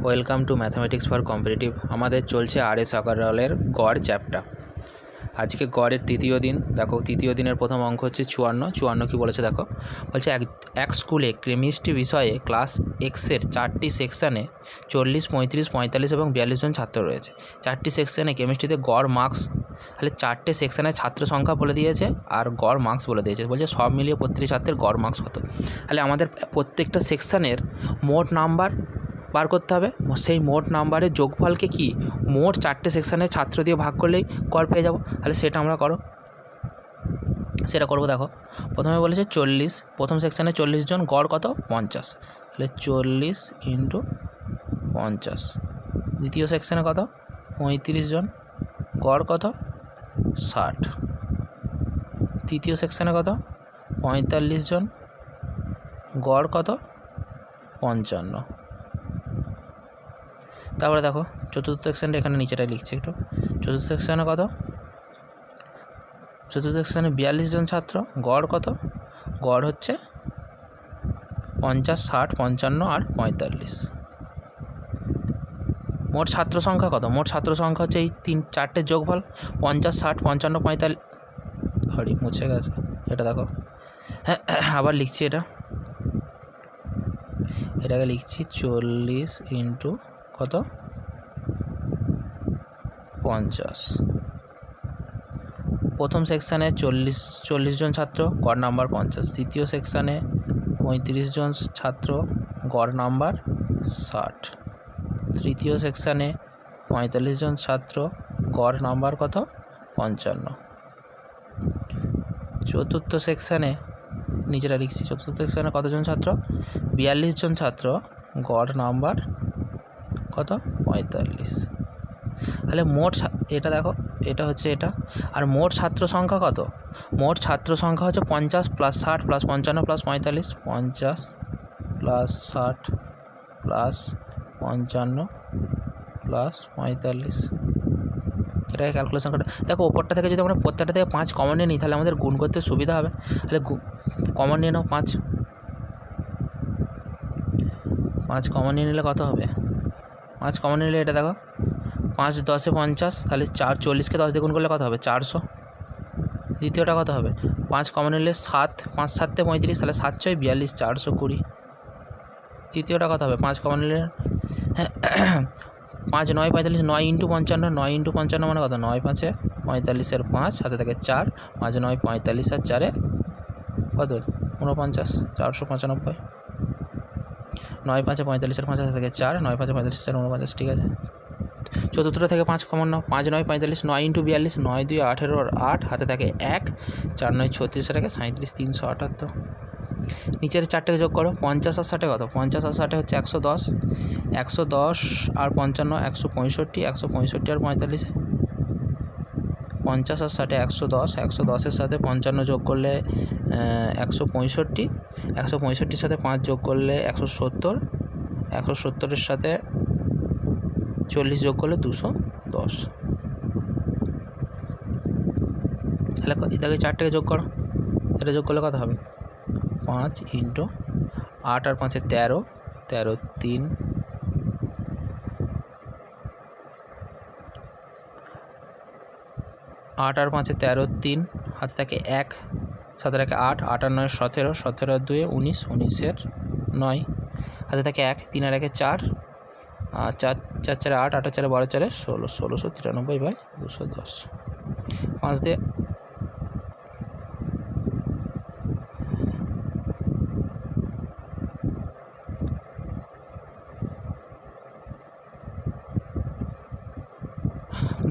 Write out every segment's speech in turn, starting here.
Welcome to mathematics for competitive. আমাদের চলছে আর.এস. আগারওয়ালের গড় চ্যাপ্টার। আজকে গড়ের তৃতীয় দিন। দেখো, তৃতীয় দিনের প্রথম অঙ্ক হচ্ছে 54 কী বলেছে দেখো। বলছে এক স্কুলে কেমিস্ট্রি বিষয়ে ক্লাস এক্সের 4টি সেকশানে 40, 35, 45 এবং 42 জন ছাত্র রয়েছে। 4টি সেকশানে কেমিস্ট্রিতে গড় মার্কস, তাহলে 4টে সেকশানের ছাত্র সংখ্যা বলে দিয়েছে আর গড় মার্কস বলে দিয়েছে। বলছে সব মিলিয়ে প্রত্যেকটি ছাত্রের গড় মার্কস কত। তাহলে আমাদের প্রত্যেকটা সেকশানের মোট নাম্বার বার করতে হবে। সেই মোট নাম্বারের যোগফলকে কি মোট 4টে সেকশানের ছাত্র দিয়ে ভাগ করলেই গড় পেয়ে যাব। তাহলে সেটা আমরা করবো। দেখো, প্রথমে বলেছে 40, প্রথম সেকশানে 40 জন, গড় কত 50, তাহলে 40 × 50। দ্বিতীয় সেকশানে কত 35 জন, গড় কত 60। তৃতীয় সেকশানে কত 45 জন, গড় কত 55। তারপরে দেখো চতুর্থ সেকশানটা এখানে নিচেটা লিখছি একটু। চতুর্থ সেকশানে কত, চতুর্থ সেকশানে 42 জন ছাত্র, গড় কত, গড় হচ্ছে 50, 60, 55 আর 45। মোট ছাত্র সংখ্যা কত, মোট ছাত্র সংখ্যা হচ্ছে এই 4টে যোগফল 50, 60, 55, 45। সরি, মুছে গেছে এটা। দেখো আবার লিখছি এটাকে লিখছি 40 × কত 50। প্রথম সেকশানে 40 জন ছাত্র, গড় নাম্বার 50। দ্বিতীয় সেকশানে 35 জন ছাত্র, গড় নাম্বার 60। তৃতীয় সেকশানে 45 জন ছাত্র, গড় নাম্বার কত 55। চতুর্থ সেকশানে নিচেটা লিখছি, চতুর্থ সেকশানে কতজন ছাত্র 42 জন ছাত্র, গড় নাম্বার কত 45। তাহলে মোট এটা দেখো, এটা হচ্ছে এটা। আর মোট ছাত্র সংখ্যা কত, মোট ছাত্র সংখ্যা হচ্ছে 50 + 60 + 55 + 45। 50 + 60 + 55 + 45। এটাকে ক্যালকুলেশন করে দেখো। ওপরটা থেকে যদি আমরা প্রত্যেকটা থেকে 5 কমন নিয়ে নিই তাহলে আমাদের গুণ করতে সুবিধা হবে। তাহলে কমন নিয়ে নাও 5 কমন নিয়ে নিলে কত হবে, 5 কমন নিলে এটা দেখো 5 × 10 = 50, তাহলে 40কে 10 দিয়ে গুণ করলে কত হবে 400। দ্বিতীয়টা কত হবে 5 কমন নিলে 7, 5 × 7 = 35, তাহলে 7 × 6 = 42, 420। তৃতীয়টা কত হবে 5 কমন নিলে 5 × 9 = 45, 9 × 55, 9 × 55 মানে কত 9 × 5 = 45, 5 হাতে থাকে 4, 5 × 9 = 45 আর 4 কত 49, 495। 9 × 5 = 45, 5 হাতে থাকে 4, 9 × 5 = 45, 4 49। ঠিক আছে, চতুর্থটা থেকে 5 কমন নাও। 5 × 9 = 45, 9 × 42, 9 × 2 = 18, 8 হাতে থাকে 1, 4 × 9 = 36, 37, 378। নিচের 4টাকে যোগ করো। 50 আর 60 কত, 50 আর 60 হচ্ছে 110, 110 আর 55 165, 165 আর 45। 50 আর 60 110, 110-এর সাথে 55 যোগ করলে 165, 165-এর সাথে 5 যোগ করলে 170, 170-এর সাথে 40 যোগ করলে 210। তাহলে এটাকে 4টাকে যোগ করো। এটা যোগ করলে কত হবে 5 × 8 আর 5 13, 13 3, 8 আর 5 13, 3 হাতে থাকে 1, সাথে থাকে 8, 8 আর 9 17, 17 আর 2 19, 19 এর 9 হাতে থাকে 1, 3 আর 1 4, আর 4 4 4 8, 8 4 12 4 16, 1693/210। 5 দিয়ে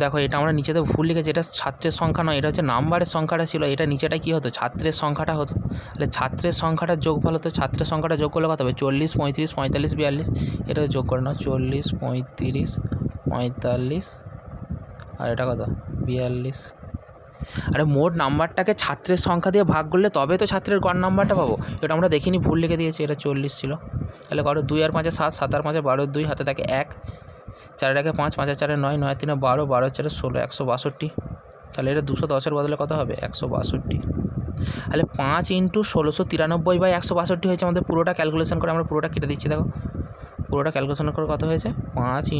দেখো, এটা আমরা নিচেতে ভুল লিখেছি, এটা ছাত্রের সংখ্যা নয়, এটা হচ্ছে নাম্বারের সংখ্যাটা ছিল। এটা নিচেটা কী হতো ছাত্রের সংখ্যাটা হতো। তাহলে ছাত্রের সংখ্যাটা যোগফল হতো, ছাত্রের সংখ্যাটা যোগ করলে কত হবে 40, 35, 45, 42। এটা যোগ করে নাও 40, 35, 45 আর এটা কত 42। আরে মোট নাম্বারটাকে ছাত্রের সংখ্যা দিয়ে ভাগ করলে তবে তো ছাত্রের গড় নাম্বারটা পাবো। এটা আমরা দেখিনি, ভুল লিখে দিয়েছি, এটা 40 ছিল। তাহলে করো 2 আর 5 7, 7 আর 5 12, 2 হাতে থাকে 1, 4 আর 1 5, 5 আর 4 9, 9 আর 3 12, 12 আর 4 16, 162। তাহলে এটা 210-এর বদলে কত হবে 162। তাহলে 5 × 1693/162 হয়েছে আমাদের পুরোটা ক্যালকুলেশন করে আমরা পুরোটা কেটে দিচ্ছি। দেখো পুরোটা ক্যালকুলেশন করে কত হয়েছে 5 ×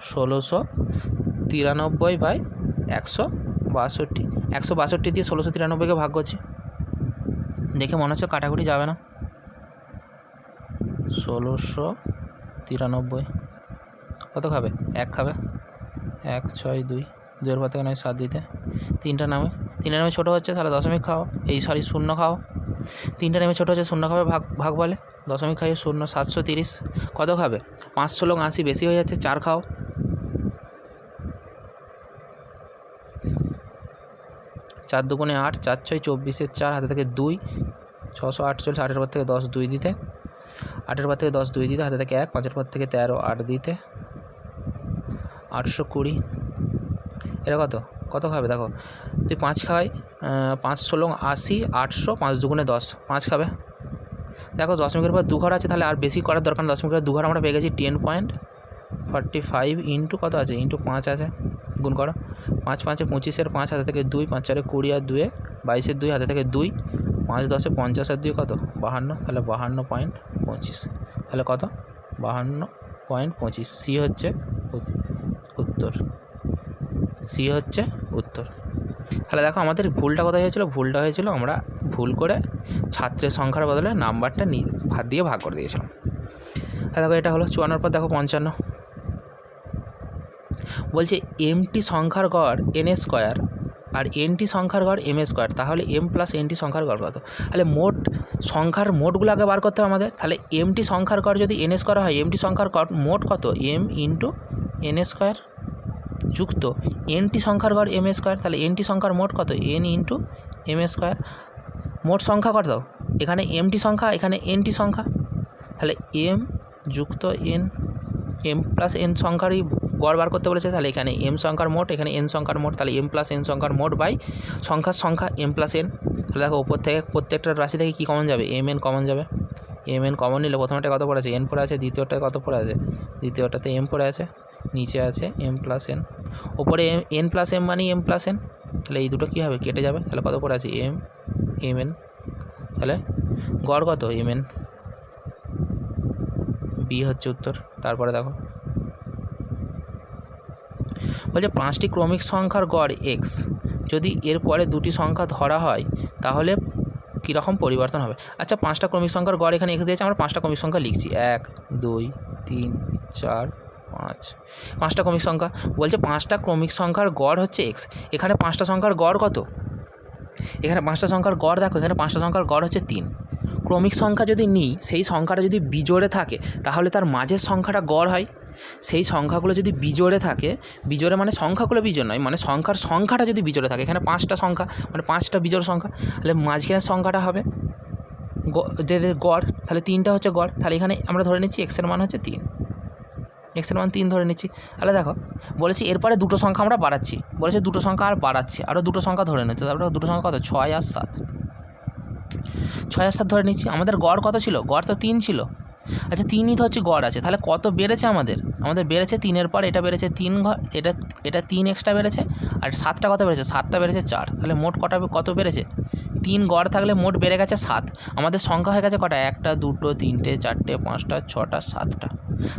1693/162 162 দিয়ে 1693কে ভাগ করছি। দেখে মনে হচ্ছে কাটাকুটি যাবে না। 1693 কত খাবে 1 খাবে 1 6 2 2-এর পর থেকে নয় 7 দিতে 3টা নামে 3টা নামে ছোটো হচ্ছে তাহলে দশমিক খাও, শূন্য খাও। 3টা নেমে ছোটো হচ্ছে শূন্য খাবে, ভাগ বলে দশমিক খাইয়ে 0 730 কত খাবে 5 16 80 বেশি হয়ে যাচ্ছে 4 খাও। 4 দুগুণে 8 4 6 24 4 হাতে থেকে 2 648 8-এর পর থেকে 10 2 দিতে 8-এর পর থেকে 10 2 দিতে হাতে থেকে 1 5-এর পর থেকে 13 8 দিতে 820 এটা কত খাবে দেখো তুই 5 খাওয়াই 5 16 80 800 5 দুগুণে 10 5 খাবে। দেখো দশমিকের পর 2 ঘর আছে তাহলে আর বেশি করার দরকার, দশমিকের 2 ঘর আমরা পেয়ে গেছি 10.45 ইন্টু কত আছে ইন্টু 5 আছে, গুণ করো 5 5-এ 25-এর 5 হাতে থেকে 2 5 4-এ 20 আর 2-এ 22-এর 2 হাতে থেকে 2 5 10-এ 50 আর 2 কত 52 তাহলে 52.25 তাহলে কত 52.25 সি হচ্ছে উত্তর। সি হচ্ছে উত্তর। তাহলে দেখো আমাদের ভুলটা কোথায় হয়েছিল, ভুলটা হয়েছিল আমরা ভুল করে ছাত্রের সংখ্যার বদলে নাম্বারটা ভাগ দিয়ে ভাগ করে দিয়েছিলাম। তাহলে দেখো এটা হলো 54-এর পর দেখো 55 বলছে এমটি সংখ্যার গড় n² আর এনটি সংখ্যার গড় m², তাহলে m + nটি সংখ্যার গড় কত। তাহলে মোট সংখ্যার মোটগুলো আগে বার করতে হবে আমাদের। তাহলে এমটি সংখ্যার গড় যদি n² হয় এমটি সংখ্যার গড় মোট কত m × n² যুক্ত এনটি সংখ্যার গড় m², তাহলে এনটি সংখ্যার মোট কত n × m²। মোট সংখ্যা কত এখানে এমটি সংখ্যা এখানে এনটি সংখ্যা, তাহলে m যুক্ত n m + n সংখ্যারই গড় বার করতে বলেছে। তাহলে এখানে m সংখ্যার মোট এখানে n সংখ্যার মোট, তাহলে m + n সংখ্যার মোট বাই সংখ্যার সংখ্যা m + n। তাহলে দেখো উপর থেকে প্রত্যেকটা রাশি থেকে কী কমন যাবে mn কমন যাবে। mn কমন নিলে প্রথমটা কত পড়ে আছে n পড়ে আছে, দ্বিতীয়টায় কত পড়ে আছে দ্বিতীয়টাতে m পড়ে আছে, নিচে আছে m + n, ওপরে n + m মানে m + n, তাহলে এই দুটো কী হবে কেটে যাবে। তাহলে কত পড়ে আছে mn, তাহলে গড় কত mn, বি হচ্ছে উত্তর। তারপরে দেখো বলছে 5টি ক্রমিক সংখ্যার গড় x যদি এর পরে 2টি সংখ্যা ধরা হয় তাহলে কীরকম পরিবর্তন হবে। আচ্ছা 5টা ক্রমিক সংখ্যার গড় এখানে x দিয়েছে, আমরা 5টা ক্রমিক সংখ্যা লিখছি 1 2 3 4 5 5টা ক্রমিক সংখ্যা। বলছে 5টা ক্রমিক সংখ্যার গড় হচ্ছে x, এখানে 5টা সংখ্যার গড় কত, এখানে 5টা সংখ্যার গড় দেখো এখানে 5টা সংখ্যার গড় হচ্ছে 3। ক্রমিক সংখ্যা যদি নিই সেই সংখ্যাটা যদি বিজোড়ে থাকে তাহলে তার মাঝের সংখ্যাটা গড় হয়। সেই সংখ্যাগুলো যদি বিজোড়ে থাকে, বিজোড়ে মানে সংখ্যাগুলো বিজোড় নয়, মানে সংখ্যাটা যদি বিজোড়ে থাকে, এখানে 5টা সংখ্যা মানে 5টা বিজোড় সংখ্যা, তাহলে মাঝখানের সংখ্যাটা হবে গড়, তাহলে 3টা হচ্ছে গড়। তাহলে এখানে আমরা ধরে নিচ্ছি x-এর মান হচ্ছে 3, x-এর মান 3 ধরে নিচ্ছি। তাহলে দেখো বলেছি এরপরে দুটো সংখ্যা আমরা বাড়াচ্ছি, বলেছে দুটো সংখ্যা আর বাড়াচ্ছি, আরও দুটো সংখ্যা ধরে নিচ্ছি। তারপরে দুটো সংখ্যা কত 6 আর 7, 6 আর 7 ধরে নিচ্ছি। আমাদের গড় কত ছিল, গড় তো 3 ছিল। আচ্ছা 3ই তো হচ্ছে গড় আছে, তাহলে কত বেড়েছে আমাদের বেড়েছে 3-এর পর এটা বেড়েছে 3 ঘর, এটা 3 এক্সট্রা বেড়েছে, আর 7টা কত বেড়েছে 7টা বেড়েছে 4, তাহলে মোট কত বেড়েছে 3 গড় থাকলে মোট বেড়ে গেছে 7। আমাদের সংখ্যা হয়ে গেছে কটা 1টা 2টো 3টে 4টে 5টা 6টা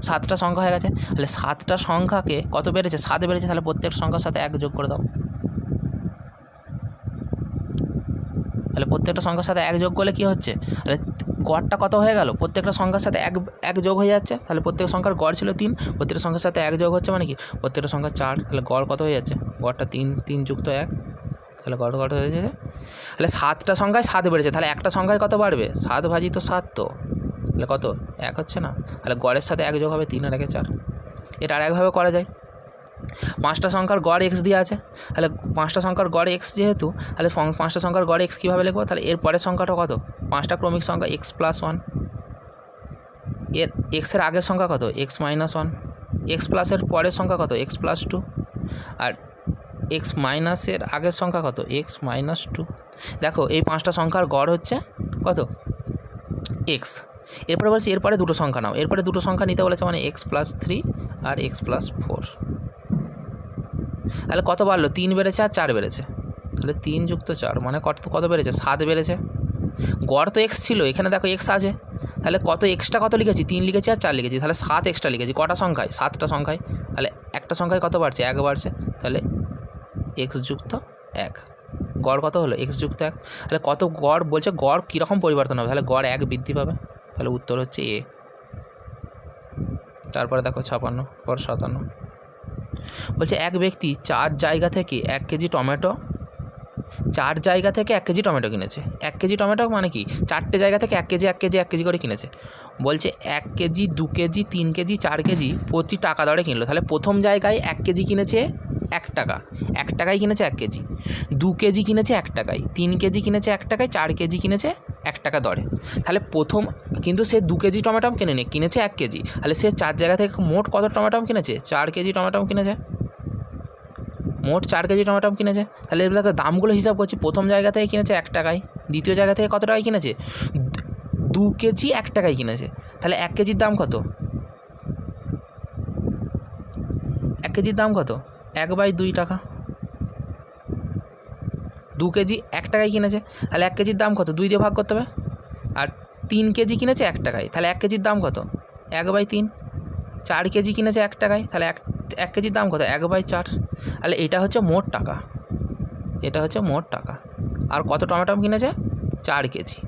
7টা সংখ্যা হয়ে গেছে। তাহলে 7টা সংখ্যাকে কত বেড়েছে 7 বেড়েছে, তাহলে প্রত্যেক সংখ্যার সাথে 1 যোগ করে দাও। তাহলে প্রত্যেকটা সংখ্যার সাথে 1 যোগ করলে কী হচ্ছে, তাহলে গড়টা কত হয়ে গেল, প্রত্যেকটা সংখ্যার সাথে 1 যোগ হয়ে যাচ্ছে। তাহলে প্রত্যেক সংখ্যার গড় ছিল 3, প্রত্যেকটা সংখ্যার সাথে 1 যোগ হচ্ছে মানে কি প্রত্যেকটা সংখ্যা 4, তাহলে গড় কত হয়ে যাচ্ছে, গড়টা 3 যুক্ত 1, তাহলে গড় কত হয়ে যাচ্ছে। তাহলে 7টা সংখ্যায় 7 বেড়েছে, তাহলে একটা সংখ্যায় কত বাড়বে 7 ভাজিত 7, তো তাহলে কত 1 হচ্ছে না, তাহলে গড়ের সাথে 1 যোগ হবে 3 আর 1 4। এটা আর একভাবে করা যায়, 5টা সংখ্যার গড় x দিয়ে আছে, তাহলে 5টা সংখ্যার গড় x যেহেতু, তাহলে 5টা সংখ্যার গড় x কীভাবে লিখবো, তাহলে এর পরের সংখ্যাটা কত 5টা ক্রমিক সংখ্যা x + 1, এর x-এর আগের সংখ্যা কত x - 1, x প্লাসের পরের সংখ্যা কত x + 2, আর x মাইনাসের আগের সংখ্যা কত x - 2। দেখো এই 5টা সংখ্যার গড় হচ্ছে কত x। এরপরে বলছি এরপরে দুটো সংখ্যা নাও, এরপরে দুটো সংখ্যা নিতে বলেছে মানে x + 3 আর x + 4, তাহলে কত বাড়লো 3 বেড়েছে আর 4 বেড়েছে, তাহলে 3 যুক্ত 4 মানে কত বেড়েছে 7 বেড়েছে। গড় তো x ছিল, এখানে দেখো x আছে, তাহলে কত এক্সট্রা কত লিখেছি, 3 লিখেছি আর 4 লিখেছি, তাহলে 7 এক্সট্রা লিখেছি। কটা সংখ্যায়, 7টা সংখ্যায়। তাহলে একটা সংখ্যায় কত বাড়ছে, 1 বাড়ছে। তাহলে এক্স যুক্ত 1, গড় কত হলো, এক্স যুক্ত 1। তাহলে কত গড় বলছে, গড় কীরকম পরিবর্তন হবে, তাহলে গড় 1 বৃদ্ধি পাবে। তাহলে উত্তর হচ্ছে এ। তারপরে দেখো 56 পর 57 বলছে এক ব্যক্তি 4 জায়গা থেকে 1 কেজি টমেটো, 4 জায়গা থেকে 1 কেজি টমেটো কিনেছে। 1 কেজি টমেটো মানে কি, 4টে জায়গা থেকে 1 কেজি 1 কেজি 1 কেজি করে কিনেছে। বলছে 1 কেজি 2 কেজি 3 কেজি 4 কেজি প্রতি টাকা দরে কিনলো। তাহলে প্রথম জায়গায় 1 কেজি কিনেছে 1 টাকা, 1 টাকায় কিনেছে 1 কেজি। 2 কেজি কিনেছে 1 টাকায়, 3 কেজি কিনেছে 1 টাকায়, 4 কেজি কিনেছে 1 টাকা দরে। তাহলে প্রথম কিন্তু সে 2 কেজি টমেটো কিনেনি, কিনেছে 1 কেজি। তাহলে সে 4 জায়গা থেকে মোট কত টমেটো কিনেছে, 4 কেজি টমেটো কিনেছে, মোট 4 কেজি টমেটো কিনেছে। তাহলে এর দেখো দামগুলো হিসাব করছি, প্রথম জায়গা থেকে কিনেছে 1 টাকায়, দ্বিতীয় জায়গা থেকে কত টাকায় কিনেছে, 2 কেজি 1 টাকায় কিনেছে। তাহলে 1 কেজির দাম কত, 1 কেজির দাম কত, 1/2 টাকা। 2 কেজি 1 টাকায় কিনেছে, তাহলে 1 কেজির দাম কত, 2 দিয়ে ভাগ করতে হবে। আর 3 কেজি কিনেছে 1 টাকায়, তাহলে 1 কেজির দাম কত, 1/3। 4 কেজি কিনেছে 1 টাকায়, তাহলে 1 কেজির দাম কত, 1/4। তাহলে এটা হচ্ছে মোট টাকা, এটা হচ্ছে মোট টাকা। আর কত টমেটো কিনেছে, 4 কেজি।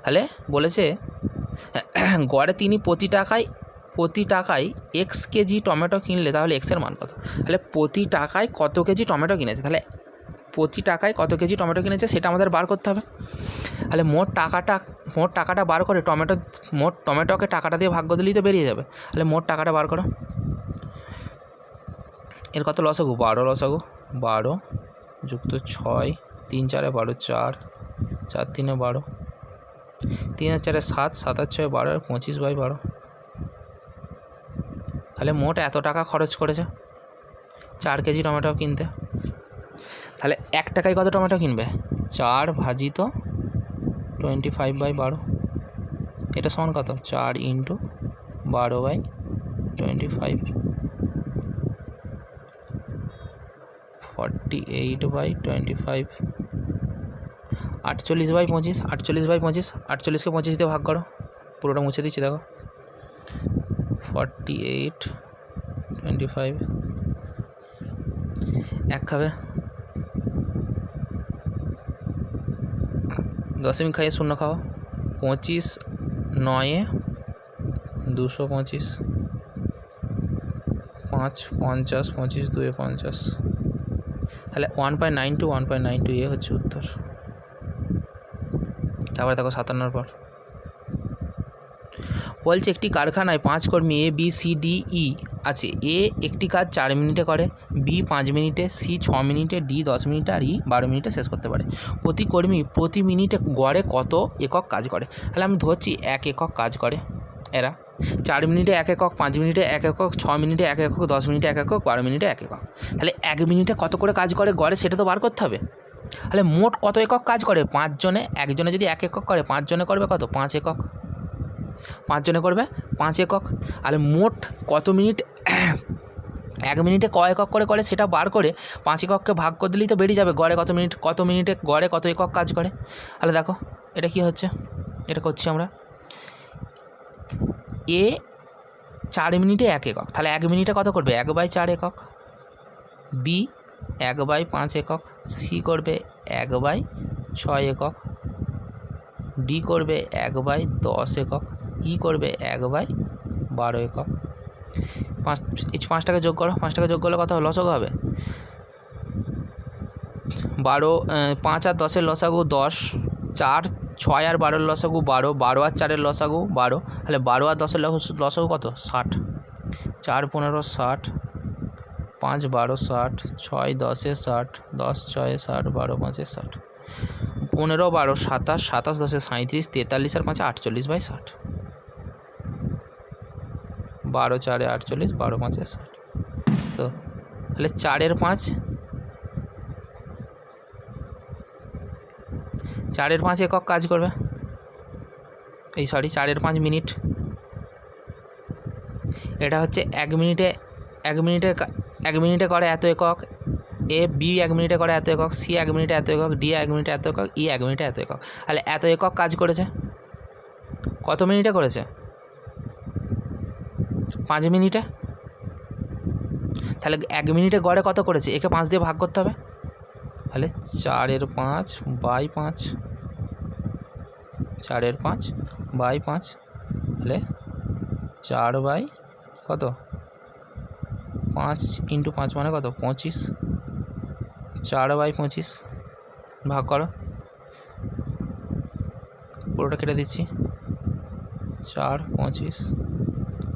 তাহলে বলেছে গড়ে তিনি প্রতি টাকায় এক্স কেজি টমেটো কিনলে তাহলে এক্সের মান কত। তাহলে প্রতি টাকায় কত কেজি টমেটো কিনেছে, তাহলে প্রতি টাকায় কত কেজি টমেটো কিনেছে সেটা আমাদের বার করতে হবে। তাহলে মোট টাকাটা বার করে মোট টমেটোকে টাকাটা দিয়ে ভাগ দিলেই তো বেরিয়ে যাবে। তাহলে মোট টাকাটা বার করো। এর কত লসাগু, 12 লসাগু, 12 যুক্ত 6, 3 4 12, 4 4 3 12, 3 4 7, 7 6 12, 25/12। তাহলে মোট এত টাকা খরচ করেছে 4 কেজি টমেটো কিনতে। তাহলে 1 টাকায় কত টমেটো কিনবে, 4 ভাজিত 25/12, এটা সমান কত, 4 × 12/25, 48/25, 48/25, 48/25, 48কে 25 দিয়ে ভাগ করো, পুরোটা মুছে দিচ্ছি দেখো, 48/25, 1 খাবে, দশমিক খাইয়ে 0 খাও, 25 9 225, 5 50, 25 2 50। তাহলে 1.92, 1.92 এ হচ্ছে উত্তর। তারপরে দেখো 57 পর বলছে একটি কারখানায় 5 কর্মী ABCDE আছে। এ একটি কাজ 4 মিনিটে করে, বি 5 মিনিটে, সি 6 মিনিটে, ডি 10 মিনিটে আর ই 12 মিনিটে শেষ করতে পারে। প্রতি কর্মী প্রতি মিনিটে গড়ে কত একক কাজ করে। তাহলে আমি ধরছি 1 একক কাজ করে এরা, 4 মিনিটে 1 একক, 5 মিনিটে 1 একক, 6 মিনিটে 1 একক, 10 মিনিটে 1 একক, 12 মিনিটে 1 একক। তাহলে 1 মিনিটে কত করে কাজ করে গড়ে সেটা তো বার করতে হবে। তাহলে মোট কত একক কাজ করে, 5 জনে, একজনে যদি 1 একক করে 5 জনে করবে কত, 5 একক, 5 জনে করবে 5 একক। তাহলে মোট কত মিনিট, 1 মিনিটে ক একক করে সেটা বার করে 5 একককে ভাগ করে দিলেই তো বেরিয়ে যাবে গড়ে কত মিনিটে গড়ে কত একক কাজ করে। তাহলে দেখো এটা কি হচ্ছে, এটা করছি আমরা, এ 4 মিনিটে 1 একক, তাহলে 1 মিনিটে কত করবে, 1/4 একক। বি 1/5 একক, সি করবে 1/6 একক, ডি করবে 1/10 একক, ই করবে 1/12 একক। 5 টাকা যোগ করো, 5 টাকা যোগ করলে কত লসাগু হবে, 12, 5 আর 10-এর লসাগু 10, 4 6 আর 12-এর লসাগু 12, 12 আর 4-এর লসাগু 12, তাহলে 12 আর 10-এর লসাগু কত, 60, 4 15 60, 5 12 60, 6 10-এ 60, 10 6-এ 60, 12 5-এ 60, 15 12 27, 27 10-এ 37, 43 আর 5-এ 48/60, 12 4-এ 48, 12 5-এ 60। তো তাহলে 4-এর 5, 4-এর 5 একক কাজ করবে, 4-এর 5 মিনিট। এটা হচ্ছে 1 মিনিটে করে এত একক, এ বি 1 মিনিটে করে এত একক, সি 1 মিনিটে এত একক, ডি 1 মিনিটে এত একক, ই 1 মিনিটে এত একক। তাহলে এত একক কাজ করেছে, কত মিনিটে করেছে? 5 মিনিটে। তাহলে 1 মিনিটে গড়ে কত করেছে? একে 5 দিয়ে ভাগ করতে হবে। তাহলে 4/5/5, 4/5/5, তাহলে 4 বাই কত 5 × 5 মানে কত 25, 4/25 ভাগ করো, পুরোটা কেটে দিচ্ছি। 4 25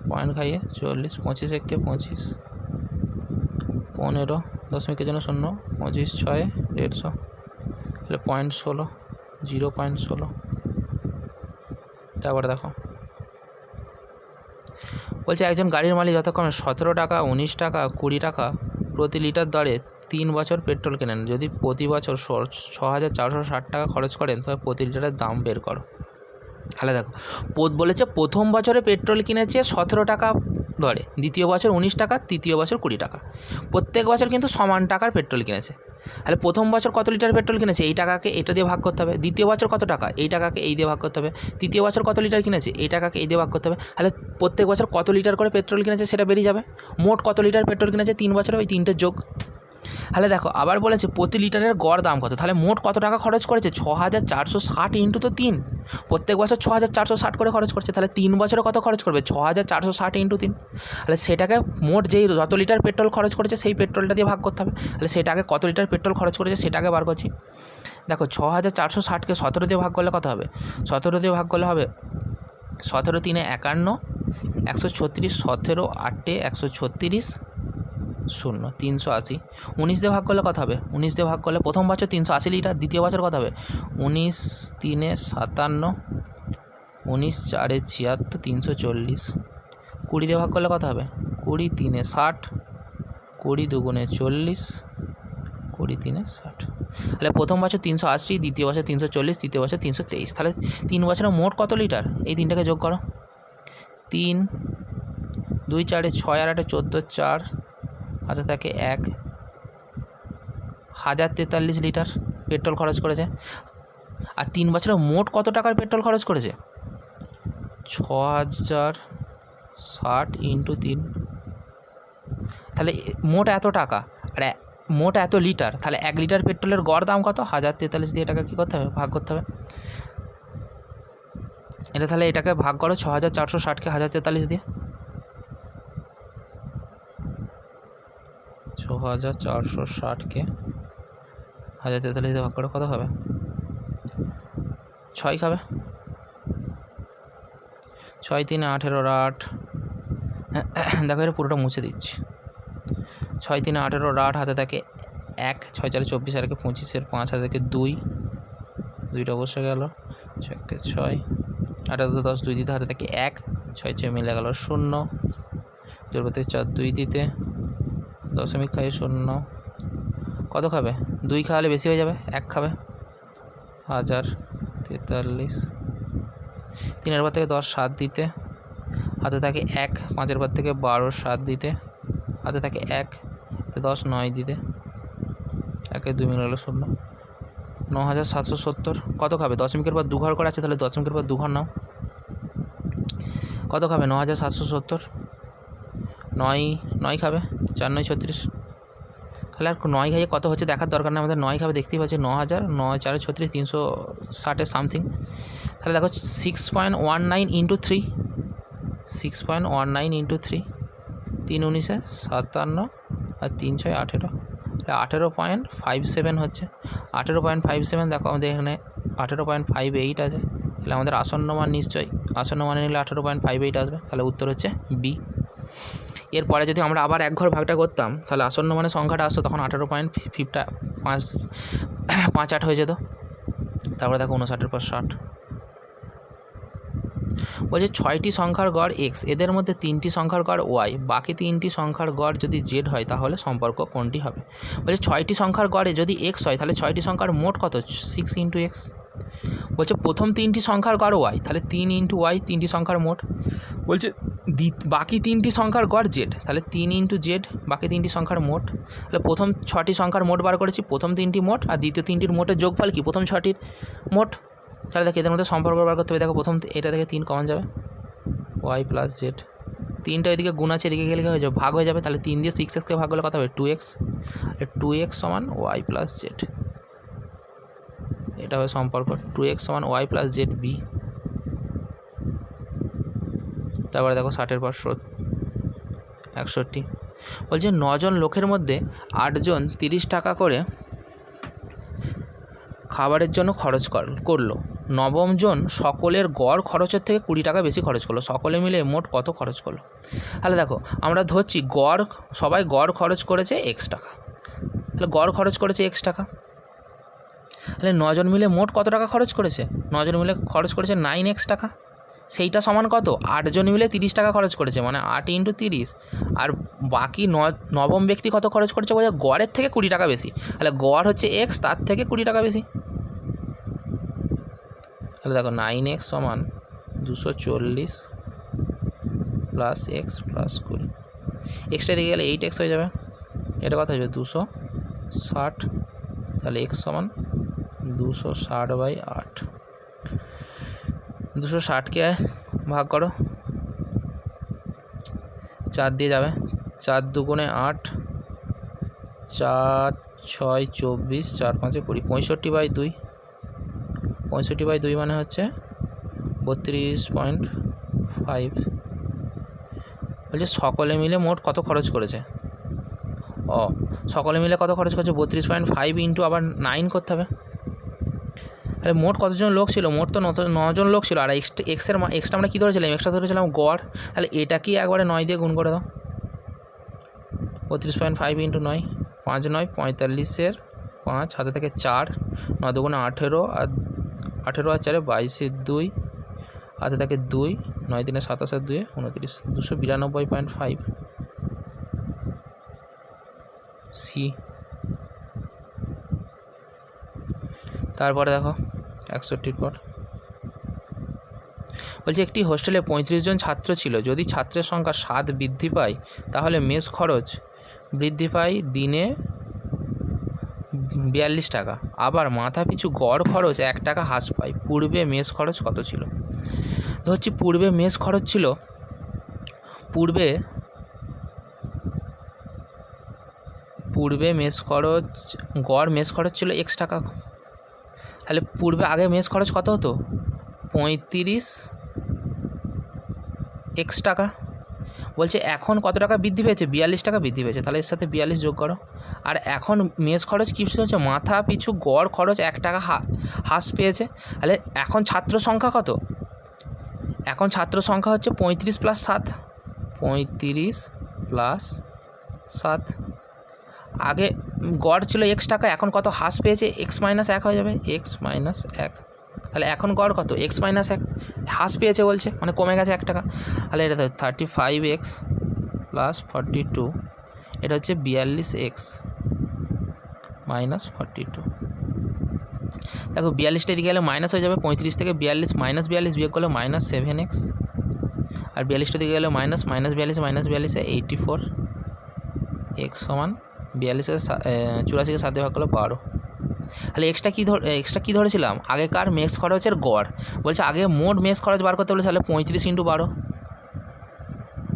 পয়েন্ট খাইয়ে 40, 25 একে 25, 15 দশমিকের জন্য 0, 25 6 150, তাহলে 0.16, 0.16। তারপরে দেখো বলছে একজন গাড়ির মালিক যথাক্রমে 17 টাকা, 19 টাকা, 20 টাকা প্রতি লিটার দরে 3 বছর পেট্রোল কেনেন। যদি প্রতি বছর 6,460 টাকা খরচ করেন তবে প্রতি লিটারের দাম বের করো। তাহলে দেখো বলেছে প্রথম বছরে পেট্রোল কিনেছে 17 টাকা দরে, দ্বিতীয় বছর 19 টাকা, তৃতীয় বছর 20 টাকা, প্রত্যেক বছর কিন্তু সমান টাকার পেট্রোল কিনেছে। তাহলে প্রথম বছর কত লিটার পেট্রোল কিনেছে এই টাকাকে এটা দিয়ে ভাগ করতে হবে, দ্বিতীয় বছর কত টাকা এই টাকাকে এই দিয়ে ভাগ করতে হবে, তৃতীয় বছর কত লিটার কিনেছে এই টাকাকে এই দিয়ে ভাগ করতে হবে। তাহলে প্রত্যেক বছর কত লিটার করে পেট্রোল কিনেছে সেটা বেরিয়ে যাবে। মোট কত লিটার পেট্রোল কিনেছে 3 বছরে, ওই 3টের যোগ। তাহলে দেখো আবার বলেছে প্রতি লিটারের গড় দাম কত। তাহলে মোট কত টাকা খরচ করেছে 6,460 ইন্টু তো 3, প্রত্যেক বছর 6,460 করে খরচ করছে। তাহলে 3 বছরে কত খরচ করবে 6,460 ইন্টু 3, তাহলে সেটাকে মোট যেই যত লিটার পেট্রোল খরচ করেছে সেই পেট্রোলটা দিয়ে ভাগ করতে হবে। তাহলে সেটাকে কত লিটার পেট্রোল খরচ করেছে সেটাকে বার করছি। দেখো 6,460কে 17 দিয়ে ভাগ করলে কত হবে, 17 দিয়ে ভাগ করলে হবে 17 3 51, 136, 17 8 136, 0 380। 19 দিয়ে ভাগ করলে কত হবে, 19 দিয়ে ভাগ করলে প্রথম বছর 380 লিটার, দ্বিতীয় বছর কত হবে 19 3 57, 19 4 76, 340। 20 দিয়ে ভাগ করলে কত হবে 20 3 60, 20 2 40, 20 3 60। তাহলে প্রথম বছর 380, দ্বিতীয় বছর 340, তৃতীয় বছর 323। তাহলে 3 বছরে মোট কত লিটার এই 3টাকে যোগ করো। 3 2 4 6 আর 8 14 4 হাতে থাকে 1,043 লিটার পেট্রোল খরচ করেছে। আর 3 বছরে মোট কত টাকার পেট্রোল খরচ করেছে 6,060 ইন্টু 3, তাহলে মোট এত টাকা আর মোট এত লিটার। তাহলে 1 লিটার পেট্রোলের গড় দাম কত 1,043 দিয়ে এটাকে কী করতে হবে ভাগ করতে হবে। এটা তাহলে এটাকে ভাগ করো 6,460কে 1,043 দিয়ে, 6,460কে 1,043 দিয়ে ভাগ করে কত হবে 6 খাবে। 6 3 18 8, দেখো এটা পুরোটা মুছে দিচ্ছি। 6 3 18 8 হাতে থাকে 1, 6 4 24 আর 25, 5 হাতে থাকে 2, 2টা বসে গেল 6 6, 8 10 2 দিতে হাতে থাকে 1, 6 6 মিলে গেল 0, জোর করতে 4 2 দিতে দশমিক খাই 0, কত খাবে 2 খাওয়ালে বেশি হয়ে যাবে 1 খাবে 1,043। 3-এর পর থেকে 10 7 দিতে হাতে থাকে 1, 5-এর পর থেকে 12 7 দিতে হাতে থাকে 1, 10 9 দিতে 1 2 মিলে গেল 0, 9,770। কত খাবে দশমিকের পর 2 ঘর করে আছে, তাহলে দশমিকের পর 2 ঘর নাও। কত খাবে 9,770, 9 খাবে 4 9 36। তাহলে আর 9 খাইয়ে কত হচ্ছে দেখার দরকার নেই আমাদের, 9 খাবে দেখতেই পাচ্ছি 9,000, 9 4 36, 360 সামথিং। তাহলে দেখো 6.19 ইন্টু 3, 6.19 ইন্টু 3, 3 19 57 আর 3 6 18, 18.57 হচ্ছে। 18.57 দেখো আমাদের এখানে 18.58 আছে, তাহলে আমাদের আসন্ন মান নিশ্চয়ই আসন্ন মানে নিলে 18.58 আসবে। তাহলে উত্তর হচ্ছে বি। এরপরে যদি আমরা আবার 1 ঘর ভাগটা করতাম তাহলে আসন্ন মানে সংখ্যাটা আসতো তখন 18.58 হয়ে যেত। তারপরে দেখো 59-এর পর 60 বলছে 6টি সংখ্যার গড় এক্স, এদের মধ্যে 3টি সংখ্যার গড় ওয়াই, বাকি 3টি সংখ্যার গড় যদি জেড হয় তাহলে সম্পর্ক কোনটি হবে। বলছে 6টি সংখ্যার গড়ে যদি এক্স হয় তাহলে 6টি সংখ্যার মোট কত 6 ইন্টু এক্স। বলছে প্রথম 3টি সংখ্যার গড় ওয়াই, তাহলে 3 ইন্টু ওয়াই 3টি সংখ্যার মোট। বলছে বাকি 3টি সংখ্যার গড় জেড, তাহলে 3 ইন্টু জেড বাকি 3টি সংখ্যার মোট। তাহলে প্রথম 6টি সংখ্যার মোট বার করেছি, প্রথম 3টি মোট আর দ্বিতীয় 3টির মোটের যোগফল কি প্রথম 6টির মোট। তাহলে দেখো এদের মধ্যে সম্পর্ক বার করতে হবে। দেখো প্রথম এটা থেকে 3 কমন যাবে, ওয়াই প্লাস জেড, 3টা এদিকে গুণ আছে, এদিকে গেলে হয়ে যাবে ভাগ হয়ে যাবে। তাহলে 3 দিয়ে 6xকে ভাগ করলে কত হবে 2x, 2x সমান ওয়াই প্লাস জেড, এটা হবে সম্পর্ক 2x সমান ওয়াই প্লাস জেড বি। তারপরে দেখো 60-এর পর 61, বলছে 9 জন লোকের মধ্যে 8 জন 30 টাকা করে খাবারের জন্য খরচ করলো, 9ম জন সকলের গড় খরচের থেকে 20 টাকা বেশি খরচ করলো, সকলে মিলে মোট কত খরচ করলো। তাহলে দেখো আমরা ধরছি সবাই গড় খরচ করেছে এক্স টাকা, তাহলে গড় খরচ করেছে এক্স টাকা, তাহলে 9 জন মিলে মোট কত টাকা খরচ করেছে, 9 জন মিলে খরচ করেছে 9x টাকা, সেইটা সমান কত 8 জন মিলে 30 টাকা খরচ করেছে, মানে 8 × 30, আর বাকি 9ম ব্যক্তি কত খরচ করেছে বলছে গড়ের থেকে 20 টাকা বেশি, তাহলে গড় হচ্ছে এক্স, তার থেকে 20 টাকা বেশি। তাহলে দেখো 9x সমান 240 প্লাস এক্স প্লাস 20, এক্সটা দিকে গেলে 8x হয়ে যাবে, এটা কত হয়ে যাবে 260, তাহলে x সমান 260/8, 260কে ভাগ করো 4 দিয়ে যাবে, 4 দুগুণে 8, 4 6 24, 4 5 20, 65/2, 65/2 মানে হচ্ছে 32.5। বলছে সকলে মিলে মোট কত খরচ করেছে, সকলে মিলে কত খরচ করেছে 32.5 ইন্টু আবার 9 করতে হবে। তাহলে মোট কতজন লোক ছিল, মোট তো 9 জন লোক ছিল, আর এক্সটা আমরা কী ধরেছিলাম, এক্সট্রা ধরেছিলাম গড়, তাহলে এটা কি একবারে 9 দিয়ে গুণ করে দাও, 32.5 ইন্টু 9, 5 9 45-এর 5, হাতে থেকে 4, 9 দুগুণে 18, আর 18 আর 4 22-এর 2, হাতে থেকে 2, 9 3 27 আর 2 29, 292.5 সি। তারপরে দেখো 61-র পর বলছে একটি হোস্টেলে 35 জন ছাত্র ছিল, যদি ছাত্রের সংখ্যা 7 বৃদ্ধি পায় তাহলে মেস খরচ বৃদ্ধি পায় দিনে 42 টাকা, আবার মাথা পিছু গড় খরচ 1 টাকা হ্রাস পায়, পূর্বে মেস খরচ কত ছিল। ধরছি পূর্বে মেস খরচ ছিল, পূর্বে মেস খরচ গড় মেস খরচ ছিল x টাকা, তাহলে পূর্বে আগে মেস খরচ কত হতো 35x টাকা, বলছে এখন কত টাকা বৃদ্ধি পেয়েছে 42 টাকা বৃদ্ধি পেয়েছে, তাহলে এর সাথে 42 যোগ করো। আর এখন মেস খরচ কী হচ্ছে মাথা পিছু গড় খরচ 1 টাকা হ্রাস পেয়েছে, তাহলে এখন ছাত্র সংখ্যা কত, এখন ছাত্র সংখ্যা হচ্ছে 35 + 7, 35 + 7, আগে গড় ছিল x টাকা, এখন কত হ্রাস পেয়েছে x - 1 হয়ে যাবে, x - 1, তাহলে এখন গড় কত x - 1 হ্রাস পেয়েছে বলছে, মানে কমে গেছে 1 টাকা, তাহলে এটা 35x + 42, এটা হচ্ছে 42x - 42। দেখো 42টা এদিকে গেলে মাইনাস হয়ে যাবে, 35 থেকে 42 -42 বিয়োগ করলে -7x, আর 42টা দিকে গেলে -42 - 42 84, x সমান 42 84-কে 7 দিয়ে ভাগ করলে 12। তাহলে এক্সট্রা কী ধরেছিলাম আগেকার মেস খরচের গড়, বলছে আগে মোট মেস খরচ বার করতে বলেছে, তাহলে 35 × 12,